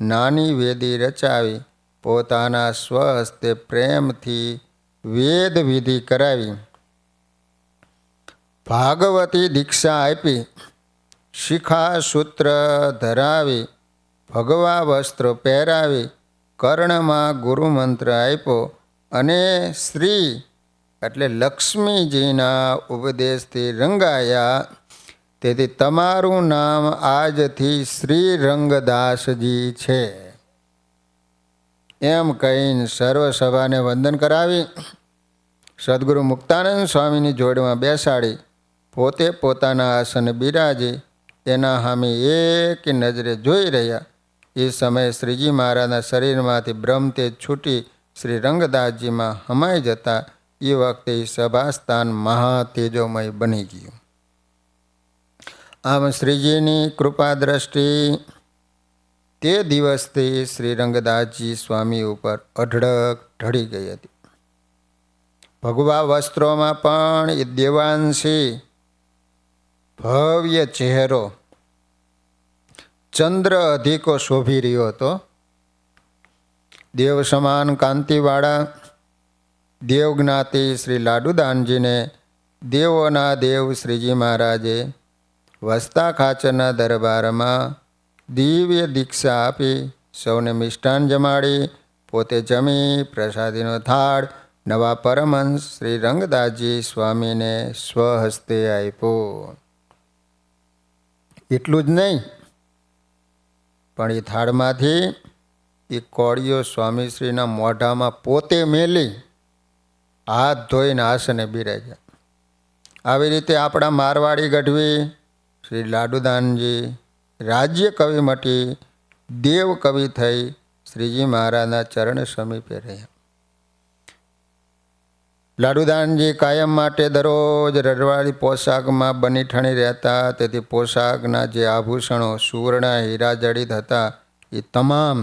નાની વેદી રચાવી પોતાના સ્વહસ્તે પ્રેમથી વેદ વિધિ કરાવી ભાગવતી દીક્ષા આપી શિખા સૂત્ર ધરાવી ભગવા વસ્ત્ર પહેરાવી કર્ણમાં ગુરુમંત્ર આપ્યો અને શ્રી એટલે લક્ષ્મીજીના ઉપદેશથી રંગાયા. તેથી તમારું નામ આજથી શ્રી રંગદાસજી છે. એમ કહીને સર્વસભાને વંદન કરાવી સદગુરુ મુક્તાનંદ સ્વામીની જોડમાં બેસાડી પોતે પોતાના આસને બિરાજી એના સામે એક નજરે જોઈ રહ્યા. એ સમયે શ્રીજી મહારાજના શરીરમાંથી બ્રહ્મતેજ છૂટી શ્રી રંગદાસજીમાં હમાઈ જતા એ વખતે સભાસ્થાન મહાતેજોમય બની ગયું. આમ શ્રીજીની કૃપા દ્રષ્ટિ તે દિવસથી શ્રી રંગદાસજી સ્વામી ઉપર અઢળક ઢળી ગઈ હતી. ભગવા વસ્ત્રોમાં પણ એ દેવાંશી ભવ્ય ચહેરો ચંદ્ર અધિકો શોભી રહ્યો હતો. દેવ સમાન કાંતિવાળા દેવજ્ઞાતિ શ્રી લાડુદાનજીને દેવોના દેવ શ્રીજી મહારાજે વસ્તા ખાચરના દરબારમાં દિવ્ય દીક્ષા આપી સૌને મિષ્ટાન જમાડી પોતે જમી પ્રસાદીનો થાળ નવા પરમહંસ શ્રી રંગદાસજી સ્વામીને સ્વહસ્તે આપ્યો. એટલું જ નહીં પણ એ થાળમાંથી એ કોળીઓ સ્વામીશ્રીના મોઢામાં પોતે મેલી હાથ ધોઈને આસને બિરાજ્યા. આવી રીતે આપણા મારવાડી ગઢવી શ્રી લાડુદાનજી રાજ્ય કવિ મટી દેવ કવિ થઈ શ્રીજી મહારાજના ચરણ સમીપે રહ્યા. લાડુદાનજી કાયમ માટે દરરોજ રજવાડી પોશાકમાં બની ઠણી રહેતા. તેથી પોશાકના જે આભૂષણો સુવર્ણ હીરા જડિત હતા એ તમામ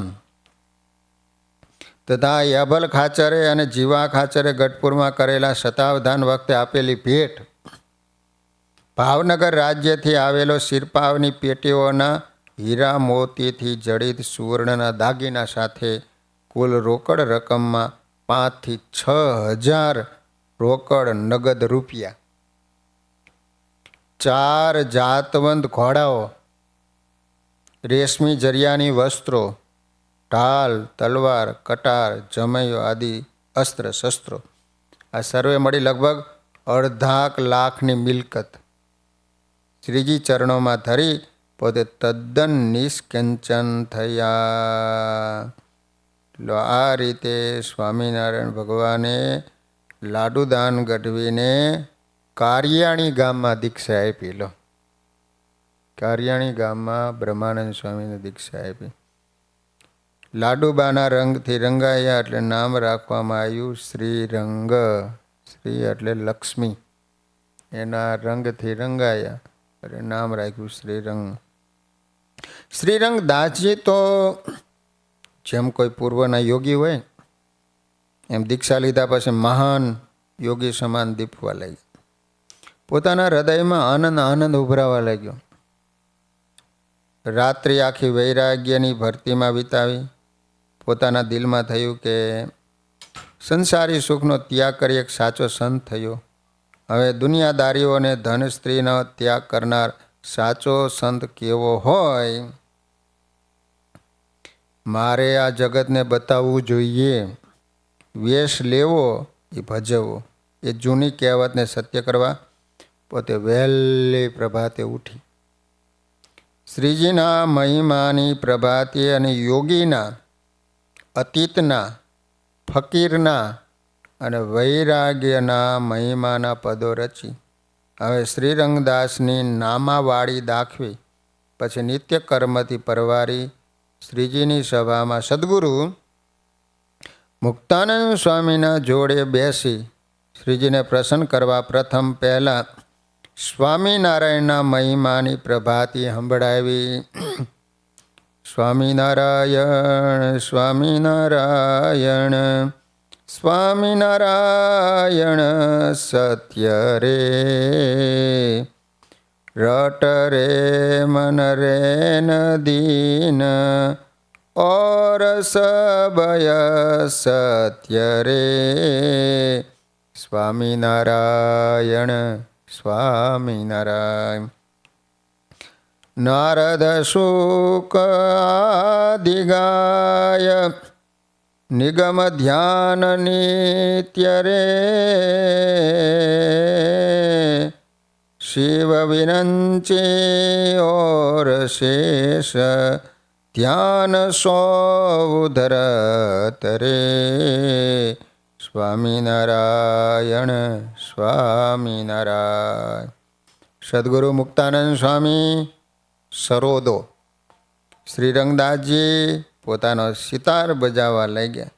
તથા યભલ ખાચરે અને જીવા ખાચરે ગઢપુરમાં કરેલા શતાવધાન વખતે આપેલી ભેટ ભાવનગર રાજ્યથી આવેલો શિરપાવની પેટીઓના હીરા મોતીથી જડિત સુવર્ણના દાગીના સાથે કુલ રોકડ રકમમાં 5,000 થી 6,000 રોકડ નગદ રૂપિયા, 4 જાતવંત ઘોડાઓ, રેશમી જરિયાની વસ્ત્રો, ઢાલ, તલવાર, કટાર, જમૈયો આદિ અસ્ત્ર શસ્ત્રો આ સર્વે મળી લગભગ 2.5 લાખની મિલકત શ્રીજી ચરણોમાં ધરી પોતે તદ્દન નિષ્કંચન થયા. આ રીતે સ્વામિનારાયણ ભગવાને લાડુદાન ગઢવીને કારિયાણી ગામમાં દીક્ષા આપી. કારિયાણી ગામમાં બ્રહ્માનંદ સ્વામીને દીક્ષા આપી. લાડુબાના રંગથી રંગાયા એટલે નામ રાખવામાં આવ્યું શ્રીરંગ. શ્રી એટલે લક્ષ્મી, એના રંગથી રંગાયા એટલે નામ રાખ્યું શ્રીરંગ. શ્રીરંગ દાસજી તો જેમ કોઈ પૂર્વના યોગી હોય એમ દીક્ષા લીધા પછી મહાન યોગી સમાન દીપવા લાગ્યા. પોતાના હૃદયમાં આનંદ ઉભરાવા લાગ્યો. રાત્રિ આખી વૈરાગ્યની ભરતીમાં વિતાવી. પોતાના દિલમાં થયું કે સંસારી સુખનો ત્યાગ કરી એક સાચો સંત થયો. હવે દુનિયાદારીઓ અને ધન સ્ત્રીનો ત્યાગ કરનાર સાચો સંત કેવો હોય મારે આ જગતને બતાવવું જોઈએ. વેશ લેવો એ ભજવવો. એ જૂની કહેવતને સત્ય કરવા પોતે વહેલી પ્રભાતે ઉઠી. શ્રીજીના મહિમાની પ્રભાતે અને યોગીના, અતીતના, ફકીરના અને વૈરાગ્યના મહિમાના પદો રચી હવે શ્રીરંગદાસની નામાવાળી દાખવી. પછી નિત્ય કર્મથી પરવારી શ્રીજીની સભામાં સદગુરુ મુક્તાનંદ સ્વામીના જોડે બેસી શ્રીજીને પ્રસન્ન કરવા પ્રથમ પહેલાં સ્વામિનારાયણના મહિમાની પ્રભાતી સંભળાવી. સ્વામિનારાયણ સ્વામિનારાયણ સ્વામિનારાયણ સત્ય રે, રટ રે મન રે નદીન ઓર સબય સત્ય રે. સ્વામિનારાયણ સ્વામિનારાયણ. નારદ શુક આદિ ગાય નિગમ ધ્યાન નિત્ય રે, શિવ વિરંચી ઓર શેષ ધ્યાન સો ઉધરત રે. સ્વામિનારાયણ સ્વામિનારાયણ. સદગુરુ મુક્તાનંદ સ્વામી સરોદો. શ્રીરંગદાસજી પોતાનો સિતાર બજાવવા લાગ્યા.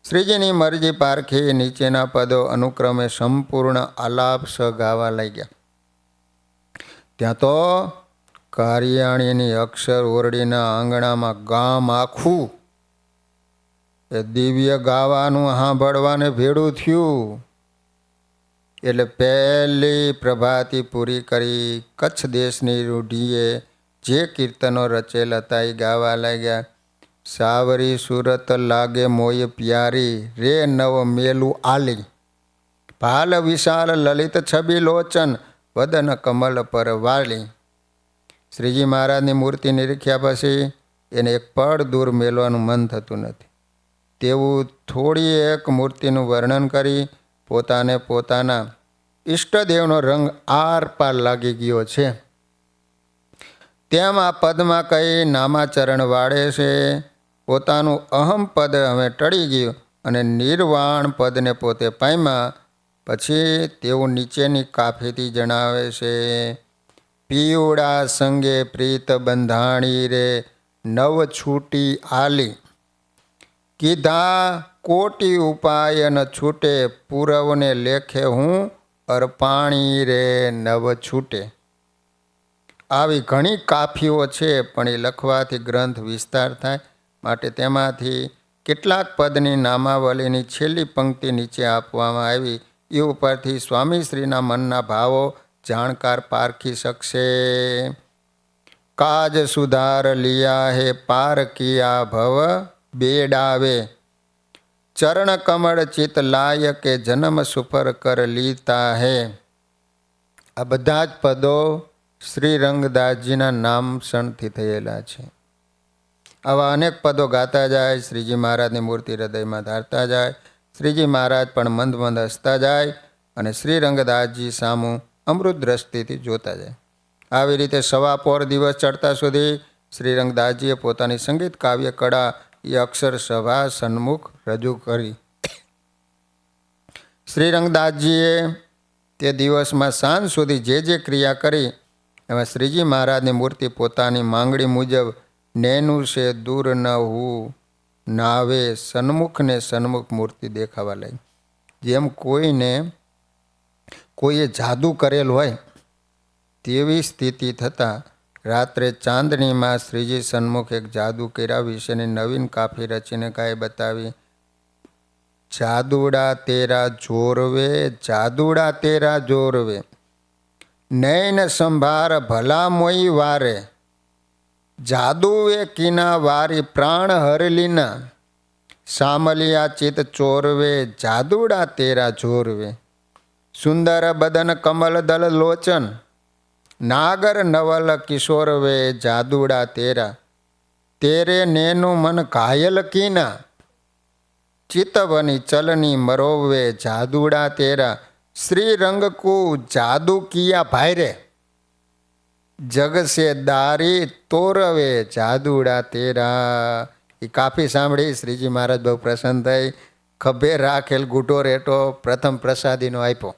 શ્રીજીની મરજી પારખી નીચેના પદો અનુક્રમે સંપૂર્ણ આલાપ સ ગાવા લાગ્યા. ત્યાં તો કારિયાણીની અક્ષર ઓરડીના આંગણામાં ગામ આખું એ દિવ્ય ગાવાનું સાંભળવાને ભેળું થયું. એટલે પહેલી પ્રભાતી પૂરી કરી કચ્છ દેશની રૂઢીએ જે કીર્તનો રચેલ હતા એ ગાવા લાગ્યા. સાવરી સુરત લાગે મોય પ્યારી રે નવ મેલું આલી, ભાલ વિશાળ લલિત છબી લોચન વદન કમલ પર વાલી. શ્રીજી મહારાજની મૂર્તિ નિરીખ્યા પછી એને એક પળ દૂર મેલવાનું મન થતું નથી. તેવું થોડી એક મૂર્તિનું વર્ણન કરી પોતાને પોતાના ઈષ્ટદેવનો રંગ આર પાર લાગી ગયો છે તેમ આ પદમાં કઈ નામાચરણ વાળે છે. પોતાનું અહમ પદ હવે ટળી ગયું અને નિર્વાણ પદને પોતે પામ્યા. પછી તેવું નીચેની કાફીથી જણાવે છે. પીવડા સંગે પ્રીત બંધાણી રે નવ છૂટી આલી, કીધા કોટી ઉપાય ન છૂટે પૂરવને લેખે હું અર્પાણી રે નવ છૂટે. આવી ઘણી કાફીઓ છે પણ એ લખવાથી ગ્રંથ વિસ્તાર થાય માટે તેમાંથી કેટલાક પદની નામાવલીની છેલ્લી પંક્તિ નીચે આપવામાં આવી. એ ઉપરથી સ્વામીશ્રીના મનના ભાવો જાણકાર પારખી શકશે. કાજ સુધાર લિયા હે પાર કિયા ભવ બેડાવે, ચરણ કમળ ચિત લાય કે જન્મ સુફર કર લીતા હે. આ બધા જ પદો શ્રીરંગદાસજીના નામ શણથી થયેલા છે. આવા અનેક પદો ગાતા જાય, શ્રીજી મહારાજની મૂર્તિ હૃદયમાં ધારતા જાય, શ્રીજી મહારાજ પણ મંદ મંદ હસતા જાય અને શ્રીરંગદાસજી સામું અમૃત દ્રષ્ટિથી જોતા જાય. આવી રીતે સવા પોર દિવસ ચડતા સુધી શ્રીરંગદાસજીએ પોતાની સંગીત કાવ્ય કળા એ અક્ષર સભા સન્મુખ રજૂ કરી. શ્રીરંગદાસજીએ તે દિવસમાં સાંજ સુધી જે ક્રિયા કરી એમાં શ્રીજી મહારાજની મૂર્તિ પોતાની માંગણી મુજબ નેનું છે દૂર ન હું નાવે સન્મુખ ને સન્મુખ મૂર્તિ દેખાવા લાગી. જેમ કોઈએ જાદુ કરેલ હોય તેવી સ્થિતિ થતાં રાત્રે ચાંદનીમાં શ્રીજી સન્મુખ એક જાદુ કર્યા વિશેની નવીન કાફી રચીને કાંઈ બતાવી. જાદુડા તેરા જોરવે, જાદુડા તેરા જોરવે, નૈન સંભાર ભલા મોઈ વારે, જાદુએ કીના વારી પ્રાણ હરલીના, સામલિયા ચિત ચોરવે, જાદુડા તેરા જોરવે, સુંદર બદન કમલ દલ લોચન, નાગર નવલ કિશોરવે, જાદુડા તેરા, તેરે નેનું મન ઘાયલ કીના, चितवनी चलनी मरोवे, जादूड़ा तेरा, श्री रंग को जादू किया भाईरे, जग से दारी तोरवे, जादूड़ा तेरा. એ કાફી સાંભળી શ્રીજી મહારાજ બહુ પ્રસન્ન થઈ. ખભે રાખેલ ગુટો રેટો પ્રથમ પ્રસાદીનો આપ્યો.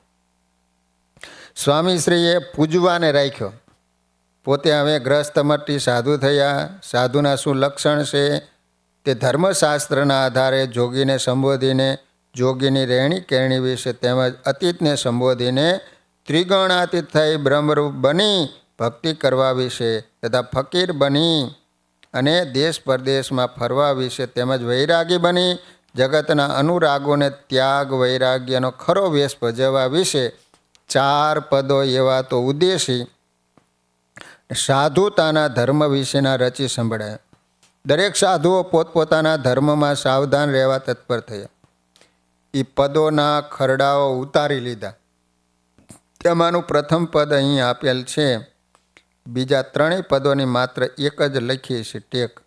સ્વામીશ્રીએ પૂજવાને રાખ્યો. પોતે હવે ગ્રસ્ત મટી સાધુ થયા. સાધુના શું લક્ષણ છે તે ધર્મશાસ્ત્રના આધારે જોગીને સંબોધીને, જોગીની રહેણી કહેણી વિશે તેમજ અતીતને સંબોધીને ત્રિગણાતીત થઈ બ્રહ્મરૂપ બની ભક્તિ કરવા વિશે તથા ફકીર બની અને દેશ પરદેશમાં ફરવા વિશે તેમજ વૈરાગી બની જગતના અનુરાગોને ત્યાગ વૈરાગ્યનો ખરો વેશ ભજવવા વિશે 4 પદો એવા તો ઉદ્દેશી સાધુતાના ધર્મ વિશેના રચી સંભળાયા. દરેક સાધુઓ પોતપોતાના ધર્મમાં સાવધાન રહેવા તત્પર થયા. એ પદોના ખરડાઓ ઉતારી લીધા. તેમાંનું પ્રથમ પદ અહીં આપેલ છે. બીજા 3 પદોની માત્ર એક જ લખી છે ટેક.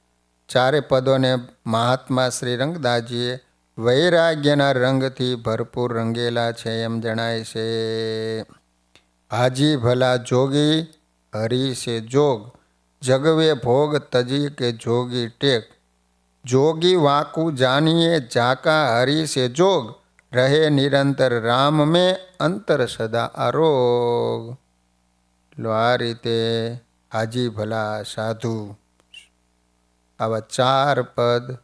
4 પદોને મહાત્મા શ્રી રંગદાસજીએ વૈરાગ્યના રંગથી ભરપૂર રંગેલા છે એમ જણાય છે. હાજી ભલા જોગી હરી સે જોગ, જગવે ભોગ તજી કે જોગી ટેક, જોગી વાકુ જાનીએ જાકા હરી સે જોગ, રહે નિરંતર રામ में અંતર સદા આરોગ. આ રીતે હાજી ભલા સાધુ આવા 4 પદ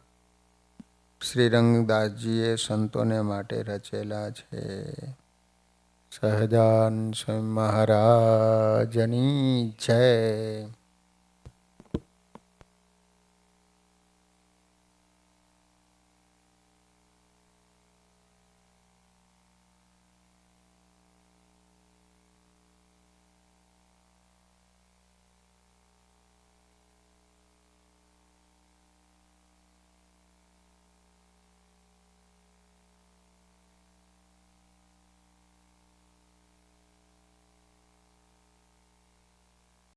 શ્રી રંગદાસજીએ સંતોને માટે રચેલા છે. સહજાન સ્વામી મહારાજની જય.